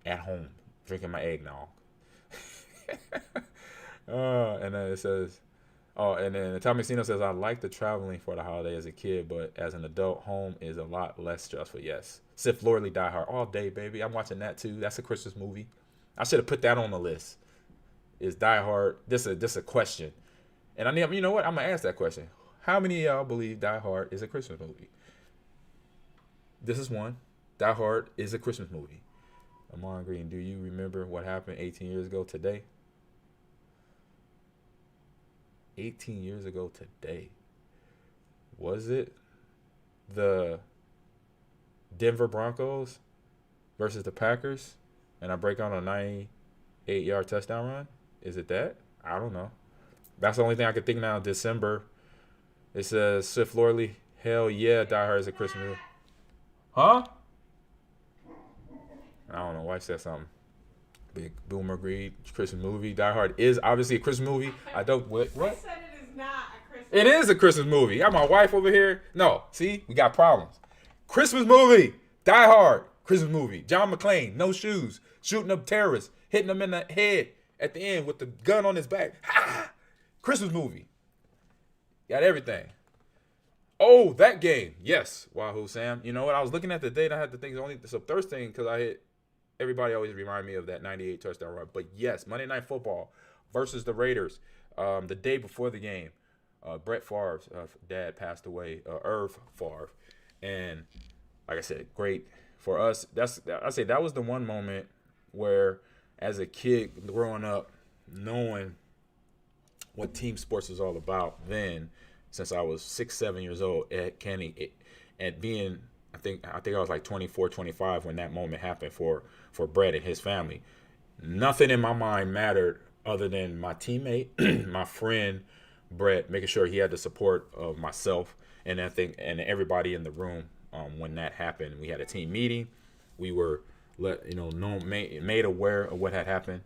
at home, drinking my eggnog. And then it says, and then Tommy Cino says, I like the traveling for the holiday as a kid, but as an adult, home is a lot less stressful. Yes, Sif Lorley Die Hard all day, baby. I'm watching that too. That's a Christmas movie. I should have put that on the list. Is Die Hard this a question? And you know what? I'm gonna ask that question. How many of y'all believe Die Hard is a Christmas movie? This is one. Die Hard is a Christmas movie. Ahman Green, do you remember what happened 18 years ago today? 18 years ago today. Was it the Denver Broncos versus the Packers? And I break on a 98-yard touchdown run? Is it that? I don't know. That's the only thing I can think now. December. It says Sif Lorley. Hell yeah, Die Hard is a Christmas movie. Huh? I don't know why I said something. Big Boomer agreed. Christmas movie. Die Hard is obviously a Christmas movie. I don't. What? I said it is not a Christmas movie. It is a Christmas movie. I got my wife over here. No. See? We got problems. Christmas movie. Die Hard. Christmas movie. John McClane. No shoes. Shooting up terrorists. Hitting them in the head at the end with the gun on his back. Ha! Christmas movie. Got everything. Oh, that game. Yes. Wahoo, Sam. You know what? I was looking at the date. I had to think it's a thirst thing because I hit. Everybody always remind me of that 98 touchdown run. But yes, Monday Night Football versus the Raiders. The day before the game, Brett Favre's dad passed away, Irv Favre. And like I said, great for us. I say that was the one moment where, as a kid growing up, knowing what team sports was all about then, since I was 6-7 years old at Kenny, and being, I think I was like 24, 25 when that moment happened for Brett and his family. Nothing in my mind mattered other than my teammate, my friend Brett, making sure he had the support of myself and everybody in the room. When that happened, we had a team meeting. We were made aware of what had happened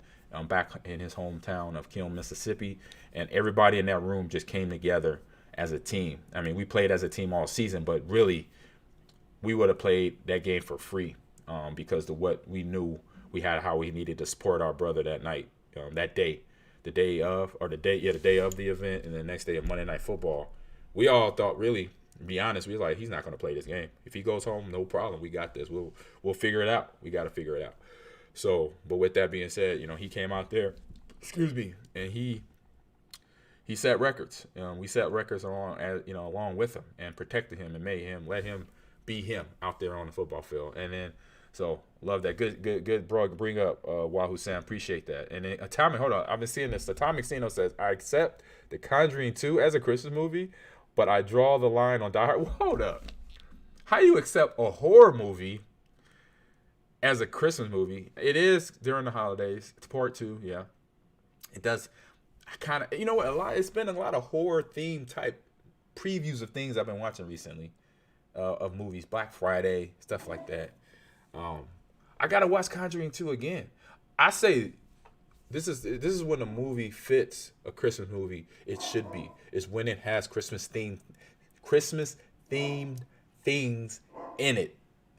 back in his hometown of Kiln, Mississippi, and everybody in that room just came together as a team. I mean, we played as a team all season, but really we would have played that game for free because of what we knew we had, how we needed to support our brother that night, that day, the day of the event, and the next day of Monday Night Football. We all thought, really, to be honest, we were like, he's not going to play this game. If he goes home, no problem. We got this. We'll figure it out. We got to figure it out. So, but with that being said, he came out there, and he set records. We set records along with him, and protected him and made him, let him be him out there on the football field. And then, so love that. Good bring up Wahoo Sam. Appreciate that. And then Atomic, hold on, I've been seeing this. Atomic Sino says, I accept The Conjuring 2 as a Christmas movie, but I draw the line on Die Hard. Hold up. How you accept a horror movie as a Christmas movie? It is during the holidays. It's part 2, yeah. It does. I kind of, it's been a lot of horror theme type previews of things I've been watching recently, of movies, Black Friday, stuff like that. I gotta watch Conjuring 2 again. I say this is when a movie fits a Christmas movie. It should be. It's when it has Christmas themed things in it.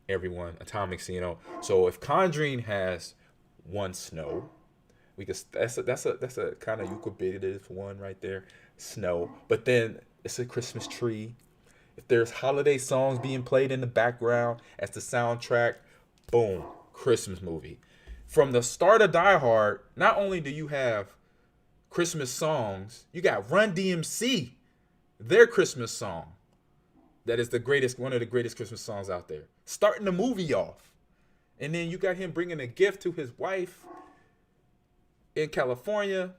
Everyone, Atomic Sino. So if Conjuring has one snow, we could. That's a kind of ubiquitous one right there. Snow, but then it's a Christmas tree. If there's holiday songs being played in the background as the soundtrack, boom, Christmas movie. From the start of Die Hard, not only do you have Christmas songs, you got Run DMC, their Christmas song. That is one of the greatest Christmas songs out there. Starting the movie off. And then you got him bringing a gift to his wife in California.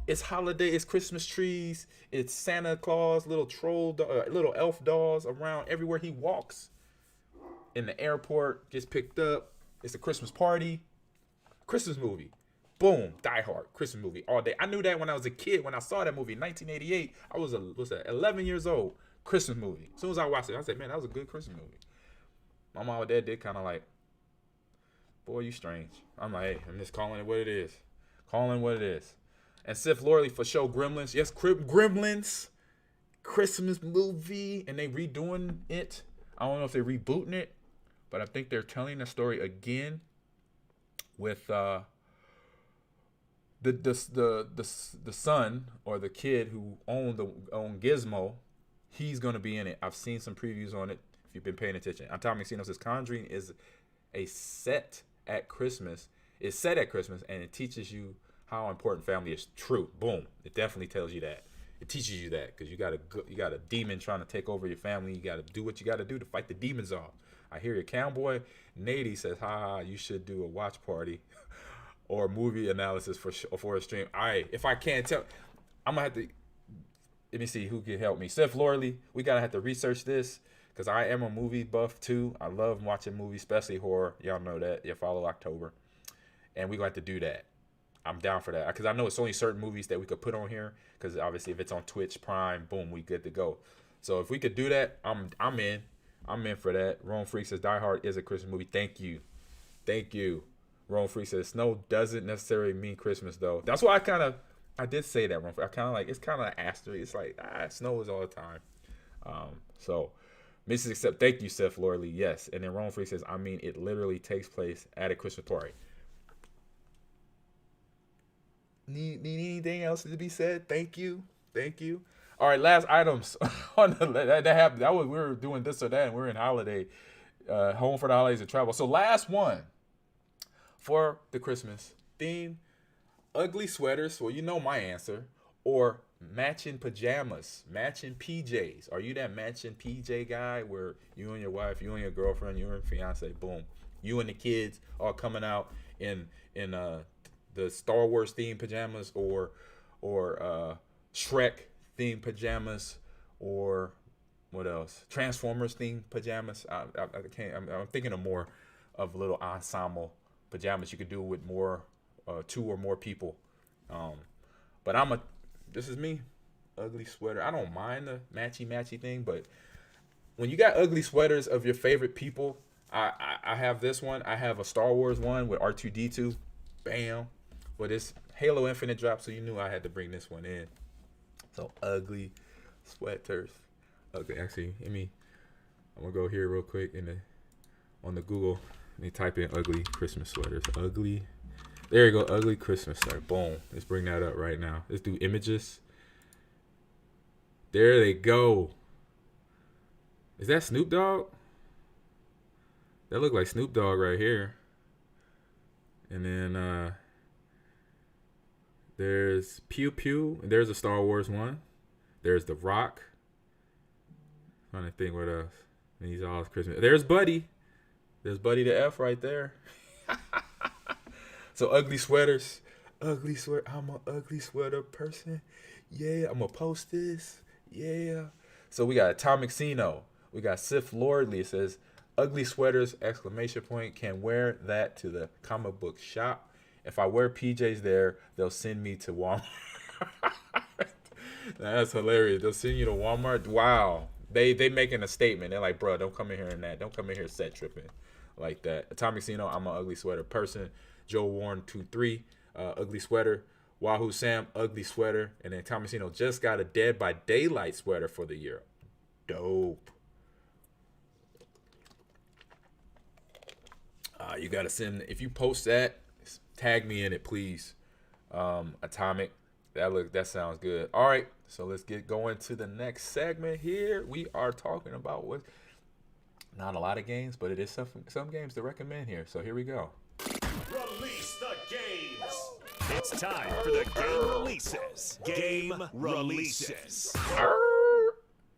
It's holiday, it's Christmas trees, it's Santa Claus, little elf dolls around everywhere he walks. In the airport, gets picked up. It's a Christmas party. Christmas movie. Boom. Die Hard. Christmas movie all day. I knew that when I was a kid. When I saw that movie in 1988, I was 11 years old. Christmas movie. As soon as I watched it, I said, man, that was a good Christmas movie. My mom and dad did kind of like, boy, you strange. I'm like, hey, I'm just calling it what it is. And Sif Lorley for show Gremlins. Yes, Gremlins. Christmas movie. And they redoing it. I don't know if they're rebooting it, but I think they're telling the story again with the son or the kid who owned Gizmo. He's gonna be in it. I've seen some previews on it. If you've been paying attention, Atomic Sino says Conjuring is set at Christmas, and it teaches you how important family is. True. Boom. It definitely tells you that. It teaches you that because you got a demon trying to take over your family. You got to do what you got to do to fight the demons off. I hear you. Cowboy Nady says, you should do a watch party or movie analysis for a stream. If I can't tell, I'm going to have to, let me see who can help me. Seth Lorley, we got to have to research this because I am a movie buff too. I love watching movies, especially horror. Y'all know that. You follow October. And we're going to have to do that. I'm down for that because I know it's only certain movies that we could put on here because obviously if it's on Twitch Prime, boom, we good to go. So if we could do that, I'm in. I'm in for that. Rome Freak says Die Hard is a Christmas movie. Thank you. Rome Freak says snow doesn't necessarily mean Christmas though. That's why I did say that, Rome Freak. I kind of like, it's kind of asterisk. It's like, snow is all the time. So Mrs. Except, thank you, Seth Lorley. Yes. And then Rome Freak says, I mean, it literally takes place at a Christmas party. Need anything else to be said? Thank you. All right, last items on that happened. We were doing this or that, and we're in holiday, home for the holidays and travel. So last one for the Christmas theme: ugly sweaters. Well, you know my answer, or matching pajamas, matching PJs. Are you that matching PJ guy where you and your wife, you and your girlfriend, you and your fiance, boom, you and the kids are coming out in the Star Wars themed pajamas or Shrek themed pajamas or what else? Transformers themed pajamas. I'm thinking of more of little ensemble pajamas you could do with more 2 or more people. But this is me, ugly sweater. I don't mind the matchy thing, but when you got ugly sweaters of your favorite people, I have this one. I have a Star Wars one with R2-D2. Bam. But it's Halo Infinite drop, so you knew I had to bring this one in. So ugly sweaters. Okay, actually, let me I'm gonna go here real quick on the Google. Let me type in ugly Christmas sweaters. Ugly. There you go. Ugly Christmas sweater. Boom. Let's bring that up right now. Let's do images. There they go. Is that Snoop Dogg? That look like Snoop Dogg right here. And then there's Pew Pew. And there's a Star Wars one. There's The Rock. Trying to think what else. And he's all Christmas. There's Buddy. There's Buddy the F right there. So ugly sweaters. Ugly sweater. I'm an ugly sweater person. Yeah, I'm going to post this. Yeah. So we got Atomic Cino. We got Sif Lordley. It says, ugly sweaters, exclamation point. Can wear that to the comic book shop. If I wear PJs there, they'll send me to Walmart. That's hilarious. They'll send you to Walmart. Wow. They making a statement. They're like, bro, don't come in here and that. Don't come in here set tripping like that. Atomic Cino, I'm an ugly sweater person. Joe Warren 23, ugly sweater. Wahoo Sam, ugly sweater. And then Atomic Cino just got a Dead by Daylight sweater for the year. Dope. You gotta send, if you post that, tag me in it, please. Atomic. That sounds good. All right, so let's get going to the next segment here. We are talking about what, not a lot of games, but it is some games to recommend here. So here we go. Release the games. It's time for the game releases. Game releases.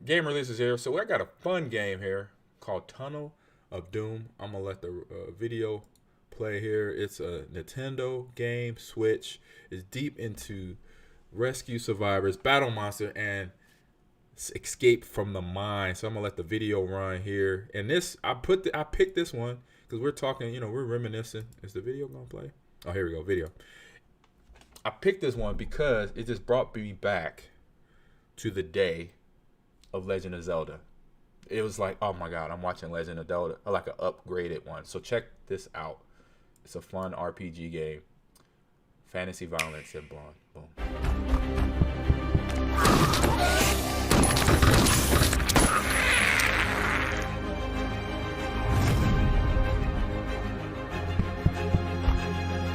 Game releases here. So I got a fun game here called Tunnel of Doom. I'm gonna let the video play here. It's a Nintendo game, Switch. It's deep into rescue survivors, battle monster, and escape from the mine. So I'm gonna let the video run here. And this, I picked this one because we're talking, we're reminiscing. Is the video gonna play? Oh, here we go, video. I picked this one because it just brought me back to the day of Legend of Zelda. It was like, oh my God, I'm watching Legend of Zelda, like an upgraded one. So check this out. It's a fun RPG game. Fantasy violence and blonde. Boom.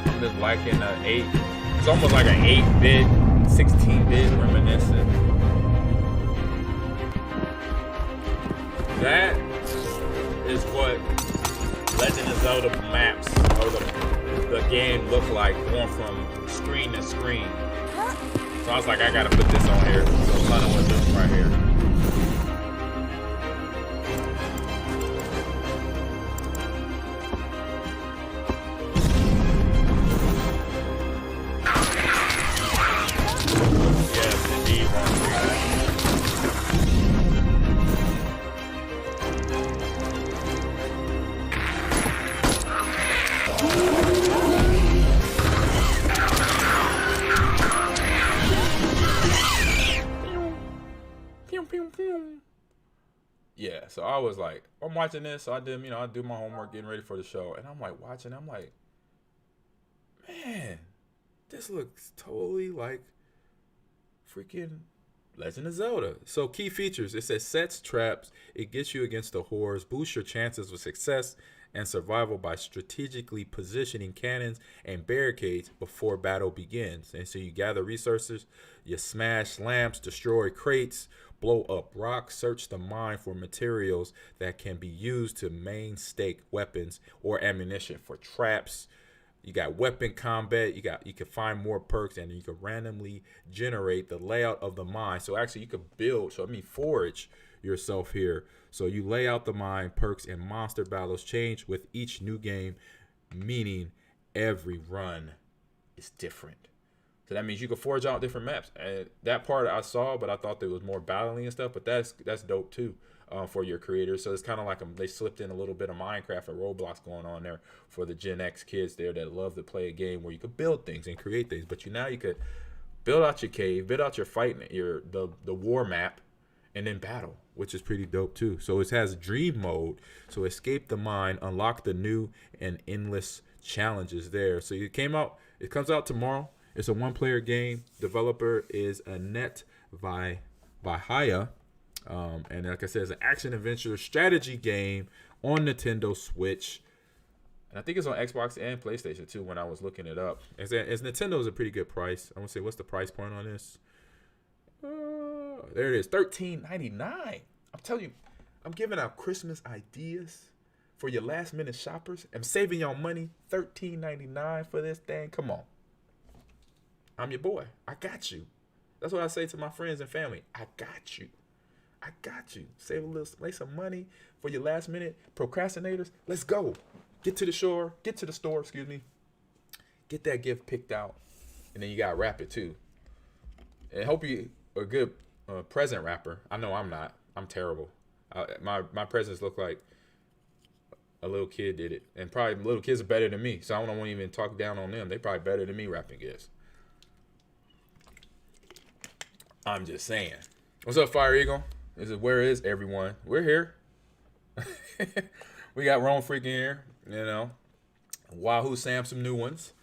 I'm just liking it's almost like an 8-bit, 16-bit reminiscent. That is what Legend of Zelda maps or the game look like going from screen to screen. So I was like, I gotta put this on here. So I'm kind of with this right here. Yes, indeed. Yeah, so I was like, I'm watching this. So I did, I do my homework, getting ready for the show, and I'm like watching. I'm like, man, this looks totally like freaking Legend of Zelda. So key features: it says sets traps. It gets you against the horrors, boosts your chances of success and survival by strategically positioning cannons and barricades before battle begins. And so you gather resources, you smash lamps, destroy crates, blow up rocks, search the mine for materials that can be used to mainstake weapons or ammunition for traps. You got weapon combat, you can find more perks, and you can randomly generate the layout of the mine. So actually you could forage yourself here. So you lay out the mine, perks, and monster battles change with each new game, meaning every run is different. So that means you can forge out different maps. And that part I saw, but I thought there was more battling and stuff. But that's dope too for your creators. So it's kind of like they slipped in a little bit of Minecraft and Roblox going on there for the Gen X kids there that love to play a game where you could build things and create things. But now you could build out your cave, build out your fight, the war map, and then battle, which is pretty dope too. So it has dream mode. So escape the mine, unlock the new and endless challenges there. So it comes out tomorrow. It's a one-player game. Developer is Annette Vihaya. And like I said, it's an action adventure strategy game on Nintendo Switch. And I think it's on Xbox and PlayStation too when I was looking it up. As Nintendo's a pretty good price. I'm going to say, what's the price point on this? There it is, $13.99. I'm telling you, I'm giving out Christmas ideas for your last minute shoppers. I'm saving y'all money, $13.99 for this thing. Come on. I'm your boy. I got you. That's what I say to my friends and family. I got you. I got you. Save some money for your last minute procrastinators. Let's go. Get to the store, excuse me. Get that gift picked out. And then you got to wrap it too. And hope you are a good present wrapper. I know I'm not. I'm terrible. My presents look like a little kid did it. And probably little kids are better than me. So I don't want to even talk down on them. They probably better than me wrapping gifts. I'm just saying. What's up, Fire Eagle? Where is everyone? We're here. We got Rome Freaking here. You know, Wahoo Sam, some new ones.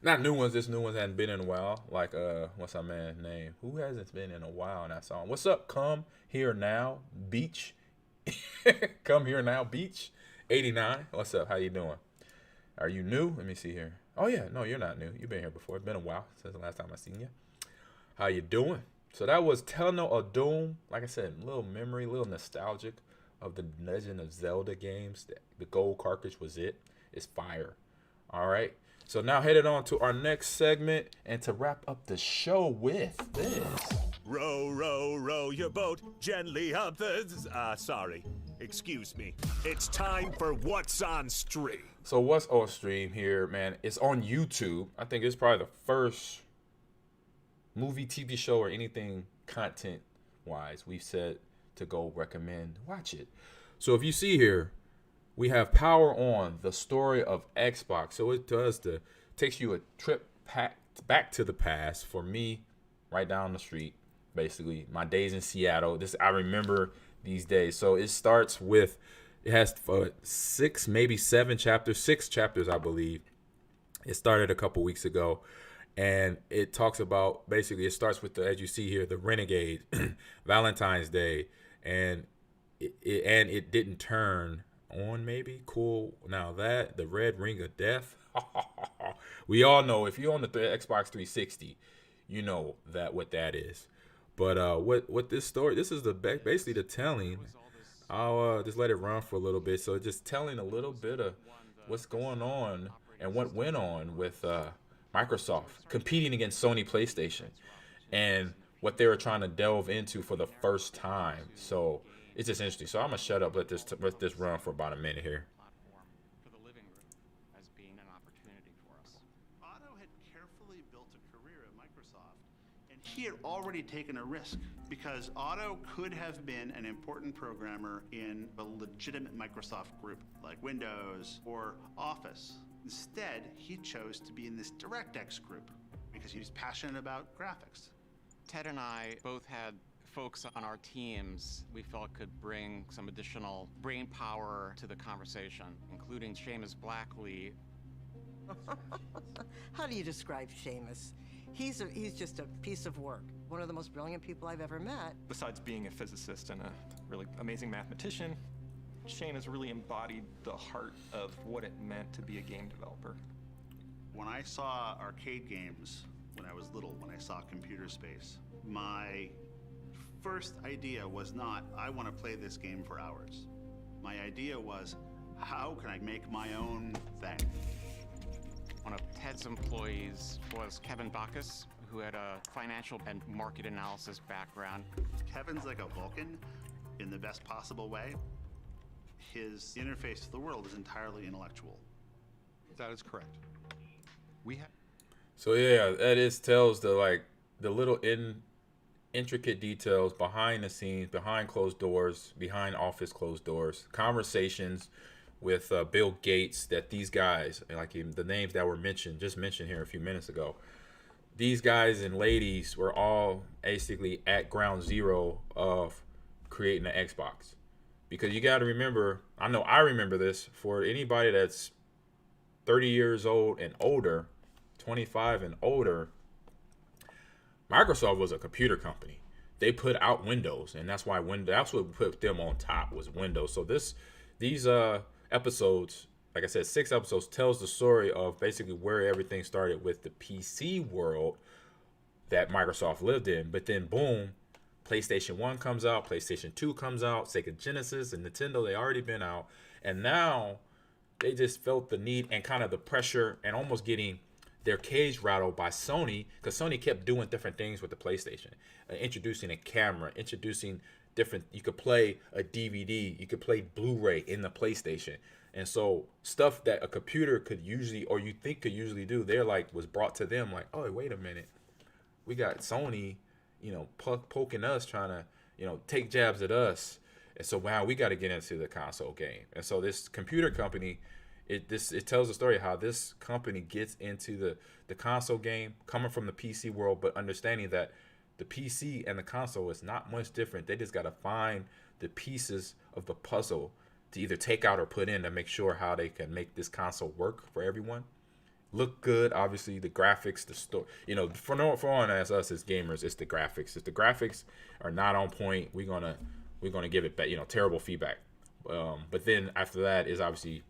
Not new ones. This new ones hadn't been in a while. Like, what's our man's name? Who hasn't been in a while in that song? What's up? Come Here Now, Beach. Come Here Now, Beach. 89. What's up? How you doing? Are you new? Let me see here. Oh, yeah. No, you're not new. You've been here before. It's been a while since the last time I seen you. How you doing? So that was Telno of Doom. Like I said, a little memory, a little nostalgic of the Legend of Zelda games. The gold cartridge was it. It's fire. All right. So now headed on to our next segment and to wrap up the show with this. Row, row, row your boat gently up the... sorry. Excuse me. It's time for What's on Stream. So what's on stream here, man? It's on YouTube. I think it's probably the first movie, TV show, or anything content-wise we've said to go recommend, watch it. So if you see here, we have Power On, the story of Xbox. So it takes you a trip back to the past for me, right down the street, basically. My days in Seattle. I remember these days. So it starts with, it has 6, maybe 7 chapters, 6 chapters, I believe. It started a couple weeks ago. And it talks about, basically, it starts with, as you see here, the Renegade, Valentine's Day. And it didn't turn on, maybe. Cool. Now that, the Red Ring of Death. We all know, if you're on the Xbox 360, you know what that is. But what this story, this is basically the telling. I'll just let it run for a little bit. So just telling a little bit of what's going on and what went on with Microsoft competing against Sony PlayStation and what they were trying to delve into for the first time. So it's just interesting. So I'm gonna shut up, let this run for about a minute here. For the living room as being an opportunity for us. Otto had carefully built a career at Microsoft, and he had already taken a risk because Otto could have been an important programmer in a legitimate Microsoft group like Windows or Office. Instead, he chose to be in this DirectX group because he was passionate about graphics. Ted and I both had folks on our teams we felt could bring some additional brain power to the conversation, including Seamus Blackley. How do you describe Seamus? He's just a piece of work. One of the most brilliant people I've ever met. Besides being a physicist and a really amazing mathematician, Shane has really embodied the heart of what it meant to be a game developer. When I saw arcade games when I was little, when I saw Computer Space, my first idea was not, I want to play this game for hours. My idea was, how can I make my own thing? One of Ted's employees was Kevin Bacchus, who had a financial and market analysis background. Kevin's like a Vulcan in the best possible way. His interface to the world is entirely intellectual. That is correct. So yeah, that tells the little intricate details behind the scenes, behind closed doors, behind office closed doors, conversations with Bill Gates, that these guys, like the names that were mentioned here a few minutes ago, these guys and ladies were all basically at ground zero of creating an Xbox. Because you got to remember, I know I remember this, for anybody that's 30 years old and older, 25 and older, Microsoft was a computer company. they put out Windows, and that's why that's what put them on top was Windows. So these episodes, like I said, 6 episodes, tells the story of basically where everything started with the PC world that Microsoft lived in. But then boom, PlayStation 1 comes out, PlayStation 2 comes out, Sega Genesis and Nintendo, they already been out, and now they just felt the need and kind of the pressure and almost getting their cage rattled by Sony, because Sony kept doing different things with the PlayStation, introducing a camera, introducing different, you could play a DVD, you could play Blu-ray in the PlayStation. And so stuff that a computer could usually, or you think could usually do, they're like, was brought to them like, oh, wait a minute. We got Sony, poking us, trying to, take jabs at us. And so, wow, we got to get into the console game. And so this computer company, it tells the story of how this company gets into the console game, coming from the PC world, but understanding that the PC and the console is not much different. They just got to find the pieces of the puzzle to either take out or put in to make sure how they can make this console work for everyone. Look good, obviously, the graphics, the story. For on as us as gamers, it's the graphics. If the graphics are not on point, we're gonna give it back, terrible feedback. But then after that is obviously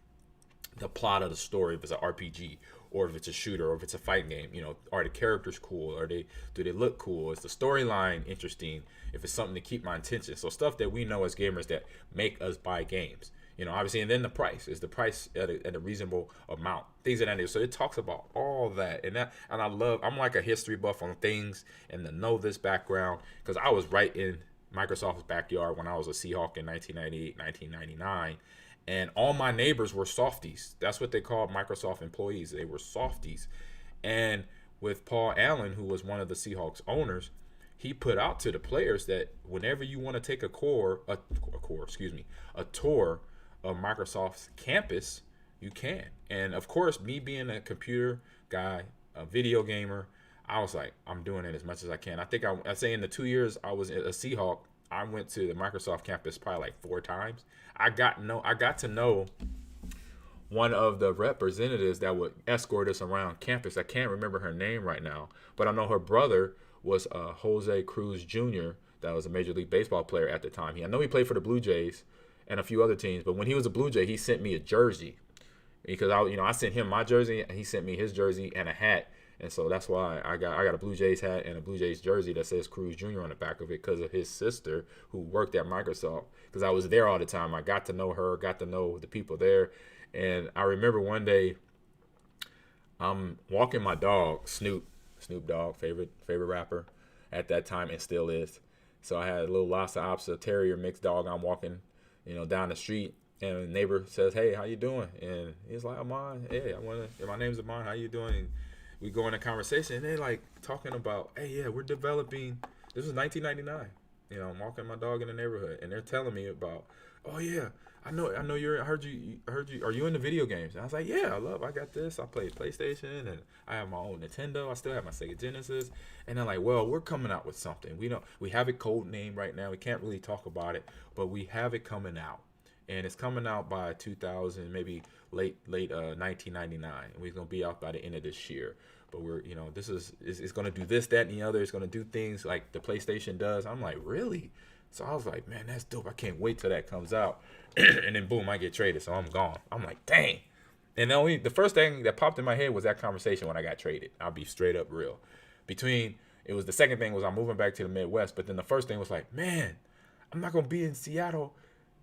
the plot of the story. If it's an RPG, or if it's a shooter, or if it's a fighting game, are the characters cool? Do they look cool? Is the storyline interesting? If it's something to keep my attention. So stuff that we know as gamers that make us buy games. Obviously, and then the price is the price at a reasonable amount. Things of that nature. So it talks about all that, and I'm like a history buff on things and to know this background, because I was right in Microsoft's backyard when I was a Seahawk in 1998, 1999. And all my neighbors were softies. That's what they called Microsoft employees. They were softies. And with Paul Allen, who was one of the Seahawks owners, he put out to the players that whenever you want to take a tour of Microsoft's campus, you can. And of course, me being a computer guy, a video gamer, I was like, I'm doing it as much as I can. I think I'd say in the 2 years I was a Seahawk, I went to the Microsoft campus probably like 4 times. I got to know one of the representatives that would escort us around campus. I can't remember her name right now, but I know her brother was Jose Cruz Jr. That was a Major League Baseball player at the time. I know he played for the Blue Jays and a few other teams, but when he was a Blue Jay, he sent me a jersey, because I sent him my jersey and he sent me his jersey and a hat. And so that's why I got a Blue Jays hat and a Blue Jays jersey that says Cruz Jr. on the back of it, because of his sister who worked at Microsoft. Because I was there all the time. I got to know her, got to know the people there. And I remember one day I'm walking my dog, Snoop Dogg, favorite rapper at that time, and still is. So I had a little Lhasa Apso Terrier mixed dog. I'm walking, down the street, and a neighbor says, "Hey, how you doing?" And he's like, "Ahman, hey, my name's Ahman. How you doing?" And we go in a conversation, and they like talking about, "Hey, yeah, we're developing." This was 1999. I'm walking my dog in the neighborhood, and they're telling me about, "Oh yeah, I know I heard you. Are you into video games?" And I was like, "Yeah, I got this. I play PlayStation, and I have my own Nintendo. I still have my Sega Genesis." And they're like, "Well, we're coming out with something. We have a code name right now. We can't really talk about it, but we have it coming out, and it's coming out by 2000, maybe late 1999, and we're gonna be out by the end of this year. But we're, it's gonna do this, that, and the other. It's gonna do things like the PlayStation does." I'm like, "Really?" So I was like, "Man, that's dope. I can't wait till that comes out." And then boom, I get traded, so I'm gone. I'm like, dang. And the first thing that popped in my head was that conversation when I got traded. I'll be straight up real. The second thing was I'm moving back to the Midwest, but then the first thing was like, man, I'm not gonna be in Seattle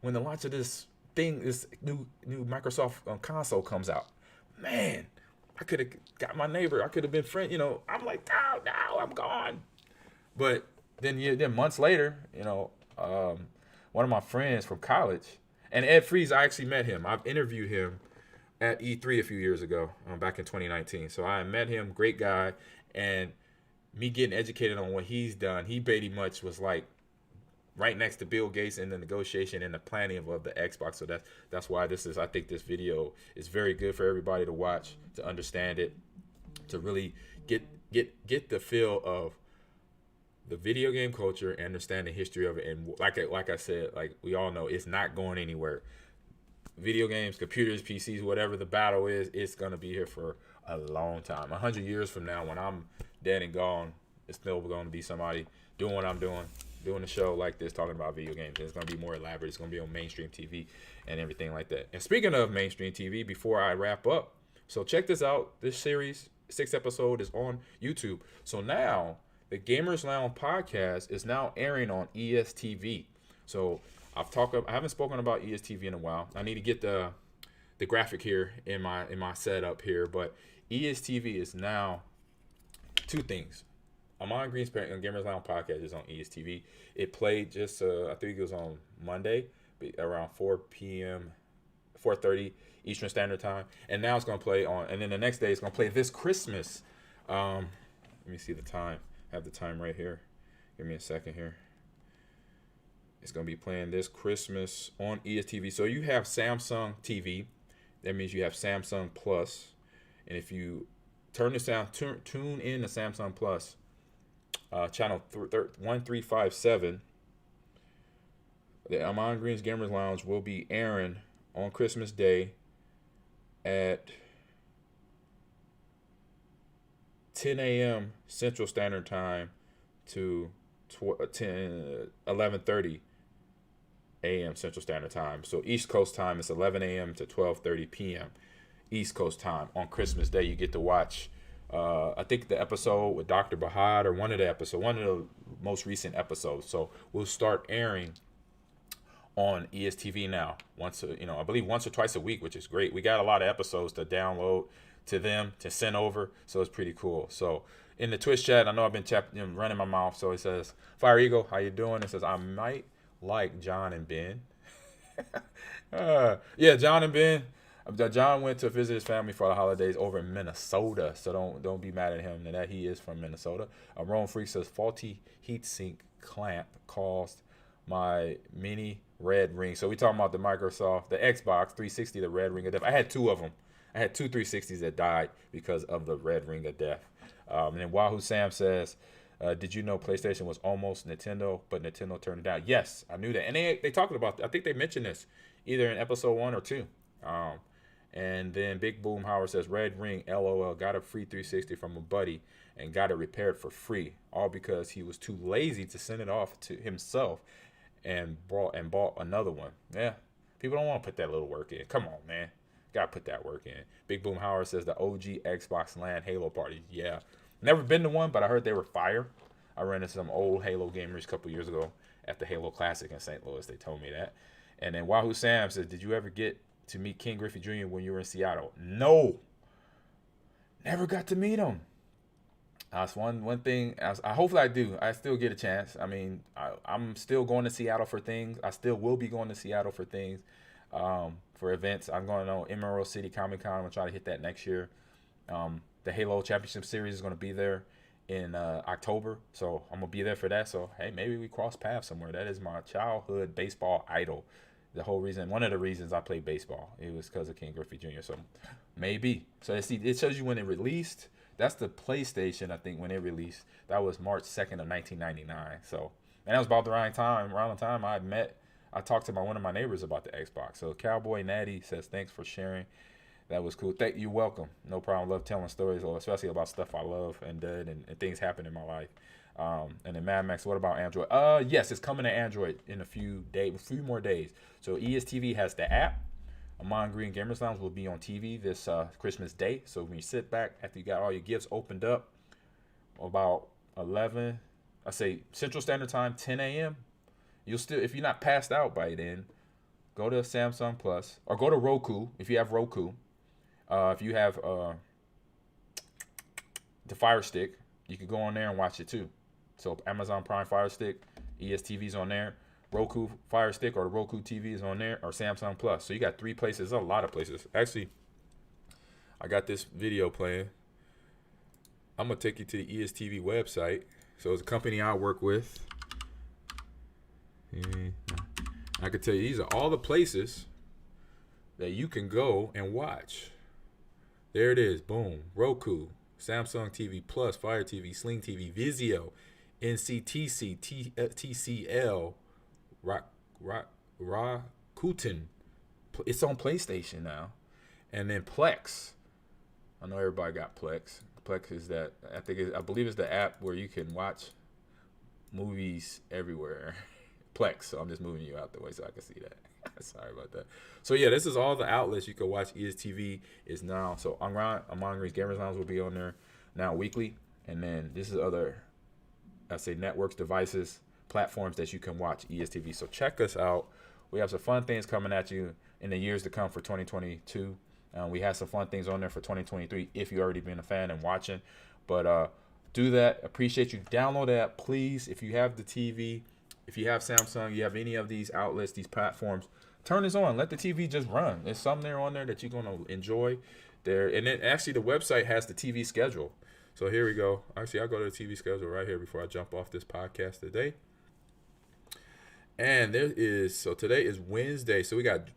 when the launch of this new Microsoft console comes out. Man, I could have got my neighbor. I could have been friend. I'm like, no, I'm gone. But then months later, one of my friends from college, and Ed Freeze, I actually met him. I've interviewed him at E3 a few years ago, back in 2019. So I met him, great guy, and me getting educated on what he's done, he pretty much was like right next to Bill Gates in the negotiation and the planning of the Xbox. So that's why I think this video is very good for everybody to watch, to understand it, to really get the feel of the video game culture and understand the history of it. And like I said, like we all know, it's not going anywhere. Video games, computers, PCs, whatever the battle is, it's going to be here for a long time. 100 years from now, when I'm dead and gone, it's still going to be somebody doing what I'm doing, doing a show like this talking about video games. It's going to be more elaborate. It's going to be on mainstream TV and everything like that. And speaking of mainstream TV, before I wrap up, so check this out. This series, 6th episode, is on YouTube. So now the Gamers Lounge podcast is now airing on ESTV. So I haven't spoken about ESTV in a while. I need to get the graphic here in my setup here, but ESTV is now two things. Ahman Green's Gamers Lounge podcast is on ESTV. It played just I think it was on Monday around 4 p.m. 4:30 Eastern Standard Time, and now it's gonna play on, and then the next day it's gonna play this Christmas. Let me see the time. I have the time right here. Give me a second here. It's gonna be playing this Christmas on ESTV. So you have Samsung TV. That means you have Samsung Plus, and if you turn this down, tune in to Samsung Plus, channel 1357. The Ahman Green's Gamers Lounge will be airing on Christmas Day at 10 a.m. Central Standard Time to 11:30 a.m. Central Standard Time. So East Coast time is 11 a.m. to 12:30 p.m. East Coast time on Christmas Day. You get to watch, I think, the episode with Dr. Bahad, or one of the most recent episodes. So we'll start airing on ESTV now. I believe once or twice a week, which is great. We got a lot of episodes to download to them to send over, so it's pretty cool. So in the Twitch chat, I know I've been running my mouth. So it says, Fire Eagle, how you doing? It says, I might like John and Ben. Yeah, John and Ben. John went to visit his family for the holidays over in Minnesota, so don't be mad at him that he is from Minnesota. Rome Freak says, faulty heatsink clamp caused my mini red ring. So we talking about the Microsoft, the Xbox 360, the red ring of death. I had two of them. I had two 360s that died because of the red ring of death. And then Wahoo Sam says, did you know PlayStation was almost Nintendo, but Nintendo turned it down? Yes, I knew that. And they talked about, I think they mentioned this either in episode 1 or 2. And then Big Boom Howard says, red ring, LOL, got a free 360 from a buddy and got it repaired for free, all because he was too lazy to send it off to himself and bought another one. Yeah, people don't want to put that little work in. Come on, man. Got to put that work in. Big Boom Howard says the OG Xbox LAN Halo party. Yeah. Never been to one, but I heard they were fire. I ran into some old Halo gamers a couple years ago at the Halo Classic in St. Louis. They told me that. And then Wahoo Sam says, did you ever get to meet King Griffey Jr. when you were in Seattle? No. Never got to meet him. That's one thing. Hopefully I do. I still get a chance. I mean, I'm still going to Seattle for things. I still will be going to Seattle for things, for events. I'm going to Emerald City Comic Con. I'm going to try to hit that next year. The Halo Championship Series is going to be there in October. So I'm going to be there for that. So, hey, maybe we cross paths somewhere. That is my childhood baseball idol. One of the reasons I played baseball, it was because of King Griffey Jr. So maybe. So it shows you when it released. That's the PlayStation, I think, when it released. That was March 2nd of 1999. So, and that was about the right time. Around the time I talked to one of my neighbors about the Xbox. So Cowboy Natty says, thanks for sharing. That was cool. You're welcome. No problem. Love telling stories, or especially about stuff I love and did and things happen in my life. And then Mad Max, what about Android? Yes, it's coming to Android in a few more days. So ESTV has the app. Ahman Green Gamers Lounge will be on TV this Christmas Day. So when you sit back after you got all your gifts opened up, about 11, I say Central Standard Time, 10 a.m. You'll still, if you're not passed out by then, go to Samsung Plus or go to Roku if you have Roku. If you have the Fire Stick, you can go on there and watch it too. So Amazon Prime Fire Stick, ESTV's on there. Roku Fire Stick or the Roku TV is on there, or Samsung Plus. So you got 3 places. There's a lot of places. Actually, I got this video playing. I'm going to take you to the ESTV website. So it's a company I work with. And I can tell you, these are all the places that you can go and watch. There it is. Boom. Roku, Samsung TV Plus, Fire TV, Sling TV, Vizio, NCTC, TCL, Rakuten. It's on PlayStation now. And then Plex. I know everybody got Plex. Plex is that, I believe it's the app where you can watch movies everywhere. Plex, so I'm just moving you out the way so I can see that. Sorry about that. So yeah, this is all the outlets you can watch. ESTV is now. So Ahman Green's Gamers Lounge will be on there now weekly, and then this is other, I say, networks, devices, platforms that you can watch ESTV. So check us out. We have some fun things coming at you in the years to come for 2022. We have some fun things on there for 2023 if you've already been a fan and watching. But do that. Appreciate you. Download the app, please. If you have the TV, if you have Samsung, you have any of these outlets, these platforms, turn this on. Let the TV just run. There's something there on there that you're going to enjoy. There. And then actually the website has the TV schedule. So here we go. Actually, I'll go to the TV schedule right here before I jump off this podcast today. And so today is Wednesday. So we got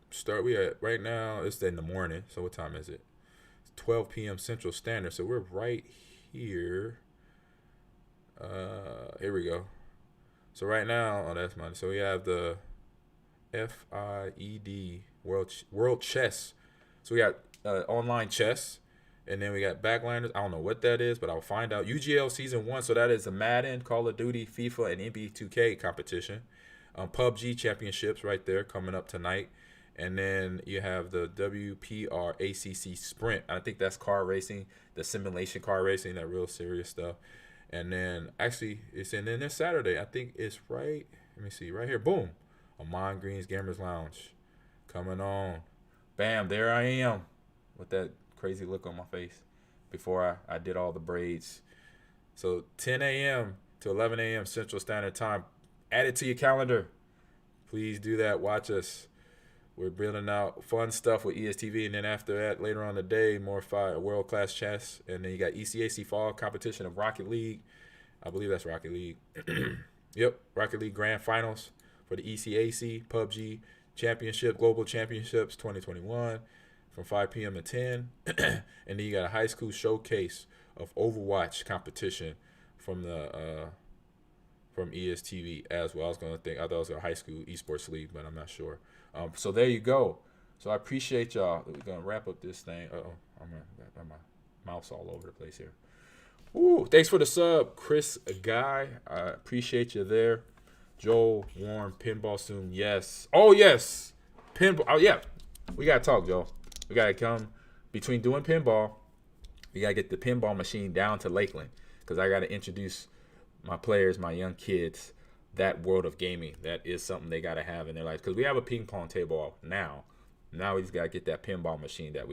right now, it's in the morning. So what time is it? It's 12 p.m. Central Standard. So we're right here. Here we go. So right now, that's mine. So we have the FIED World Chess. So we got online chess. And then we got Backlanders. I don't know what that is, but I'll find out. UGL Season 1. So that is the Madden, Call of Duty, FIFA, and NBA 2K competition. PUBG championships right there coming up tonight. And then you have the WPR ACC Sprint. I think that's car racing, the simulation car racing, that real serious stuff. And then actually it's in this Saturday. I think it's right. Let me see right here. Boom. Ahman Green's Gamers Lounge coming on. Bam. There I am with that crazy look on my face before I did all the braids. So 10 a.m. to 11 a.m. Central Standard Time. Add it to your calendar. Please do that. Watch us. We're building out fun stuff with ESTV. And then after that, later on the day, more world-class chess. And then you got ECAC Fall Competition of Rocket League. I believe that's Rocket League. Yep, Rocket League Grand Finals for the ECAC, PUBG Championship, Global Championships 2021 from 5 p.m. to 10. And then you got a high school showcase of Overwatch competition from the from ESTV as well. I thought it was a high school esports league, but I'm not sure. So there you go. So I appreciate y'all. We're gonna wrap up this thing. I'm gonna my mouse all over the place here. Ooh, thanks for the sub, Chris Guy. I appreciate you there. Joel Warren, pinball soon. Yes. Oh yes, pinball. Oh yeah, we gotta talk, Joe. We gotta come between doing pinball. We gotta get the pinball machine down to Lakeland because I gotta introduce my players, my young kids, that world of gaming. That is something they got to have in their lives. Because we have a ping pong table now. Now we just got to get that pinball machine that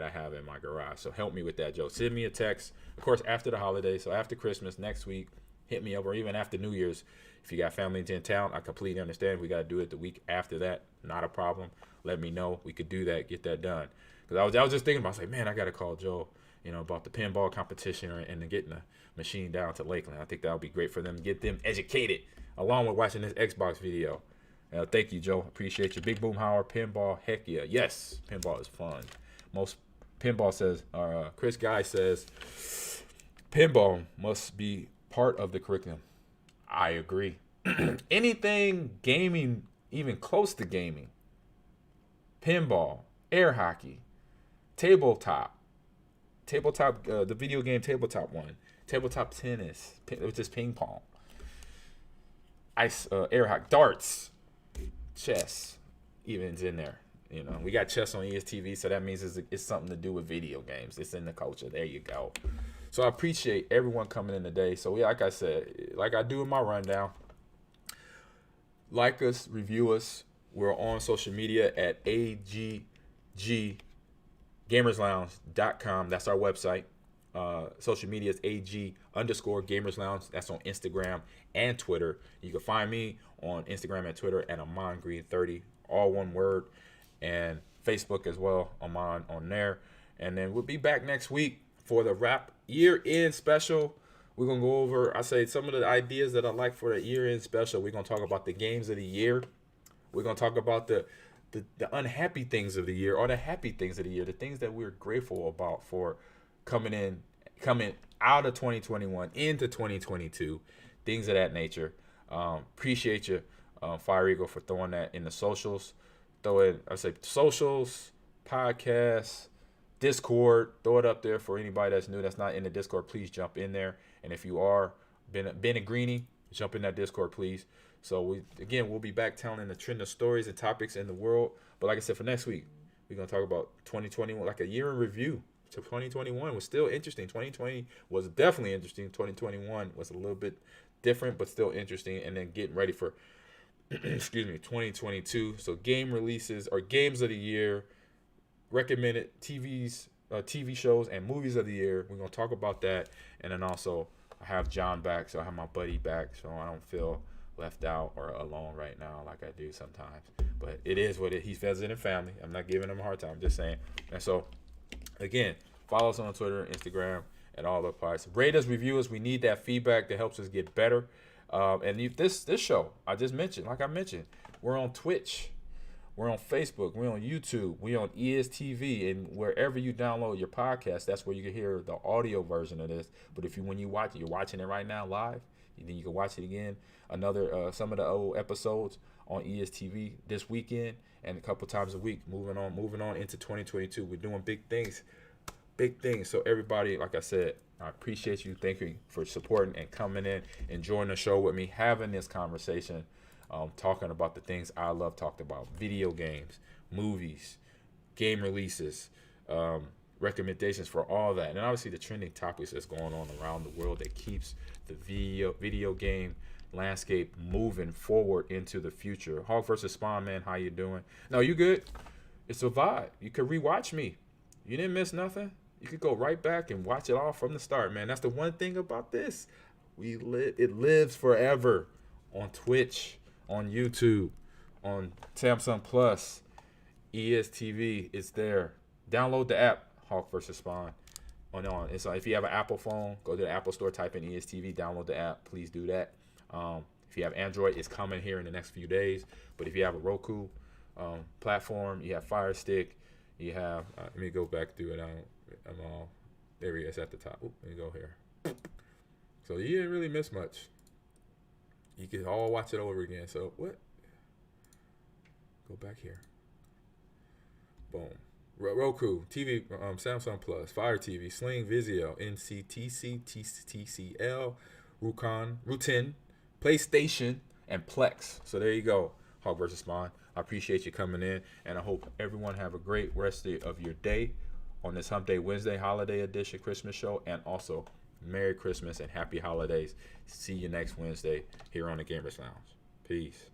I have in my garage. So help me with that, Joe. Send me a text. Of course, after the holidays. So after Christmas, next week, hit me up. Or even after New Year's. If you got family in town, I completely understand. We got to do it the week after that. Not a problem. Let me know. We could do that. Get that done. Because I was just thinking about, I was like, man, I got to call Joe, about the pinball competition and getting the machine down to Lakeland. I think that would be great for them, get them educated along with watching this Xbox video. Thank you, Joe. Appreciate you. Big Boom Howard, pinball. Heck yeah. Yes, pinball is fun. Most pinball says, Chris Guy says, pinball must be part of the curriculum. I agree. Anything gaming, even close to gaming, pinball, air hockey, tabletop, the video game tabletop one, tabletop tennis, which is ping pong, ice, air hockey, darts, chess, even's in there. We got chess on ESTV, so that means it's something to do with video games. It's in the culture. There you go. So I appreciate everyone coming in today. So yeah, like I said, like I do in my rundown, like us, review us. We're on social media at AGGamersLounge.com. That's our website. Social media is AG_GamersLounge. That's on Instagram and Twitter. You can find me on Instagram and Twitter at AhmanGreen30, all one word, and Facebook as well, Ahman on there. And then we'll be back next week for the wrap year-end special. We're going to go over, I say, some of the ideas that I like for the year-end special. We're going to talk about the games of the year. We're going to talk about the unhappy things of the year or the happy things of the year, the things that we're grateful about for coming out of 2021 into 2022, things of that nature. Appreciate you, Fire Eagle, for throwing that in the socials. Throw it, I say, socials, podcasts, Discord. Throw it up there for anybody that's new, that's not in the Discord. Please jump in there. And if you are been a greenie, Jump in that Discord, please. So we'll be back telling the trend of stories and topics in the world. But like I said, for next week, we're gonna talk about 2021, like a year in review. So 2021 was still interesting. 2020 was definitely interesting. 2021 was a little bit different, but still interesting. And then getting ready for 2022. So game releases or games of the year, recommended TV shows and movies of the year. We're gonna talk about that, and then also I have John back, so I have my buddy back, so I don't feel left out or alone right now like I do sometimes. But it is what he's visiting family. I'm not giving him a hard time. I'm just saying. And so, again, follow us on Twitter, Instagram, and all the parts. Rate us, review us. We need that feedback that helps us get better. And this show I just mentioned, like I mentioned, we're on Twitch. We're on Facebook. We're on YouTube. We're on ESTV, and wherever you download your podcast, that's where you can hear the audio version of this. But when you watch it, you're watching it right now live. Then you can watch it again. Some of the old episodes on ESTV this weekend and a couple times a week. Moving on into 2022. We're doing big things. So everybody, like I said, I appreciate you. Thank you for supporting and coming in, enjoying the show with me, having this conversation. Talking about the things I love talking about: video games, movies, game releases, recommendations for all that, and obviously the trending topics that's going on around the world that keeps the video game landscape moving forward into the future. Hawk versus Spawn, man, how you doing? No, you good? It's a vibe. You could rewatch me. You didn't miss nothing. You could go right back and watch it all from the start, man. That's the one thing about this. It lives forever on Twitch, on YouTube, on Samsung Plus, ESTV. It's there. Download the app, Hawk vs. Spawn. And so if you have an Apple phone, go to the Apple Store, type in ESTV, download the app. Please do that. If you have Android, it's coming here in the next few days. But if you have a Roku platform, you have Fire Stick, you have, let me go back through it. There he is at the top. Let me go here. So you didn't really miss much. You can all watch it over again. So what? Go back here. Boom. Roku, TV, Samsung Plus, Fire TV, Sling, Vizio, NCTC, TCL, Rutin, PlayStation, and Plex. So there you go, Hawk vs. Spawn. I appreciate you coming in, and I hope everyone have a great rest of your day on this Hump Day Wednesday holiday edition Christmas show, and also Merry Christmas and Happy Holidays. See you next Wednesday here on the Gamers Lounge. Peace.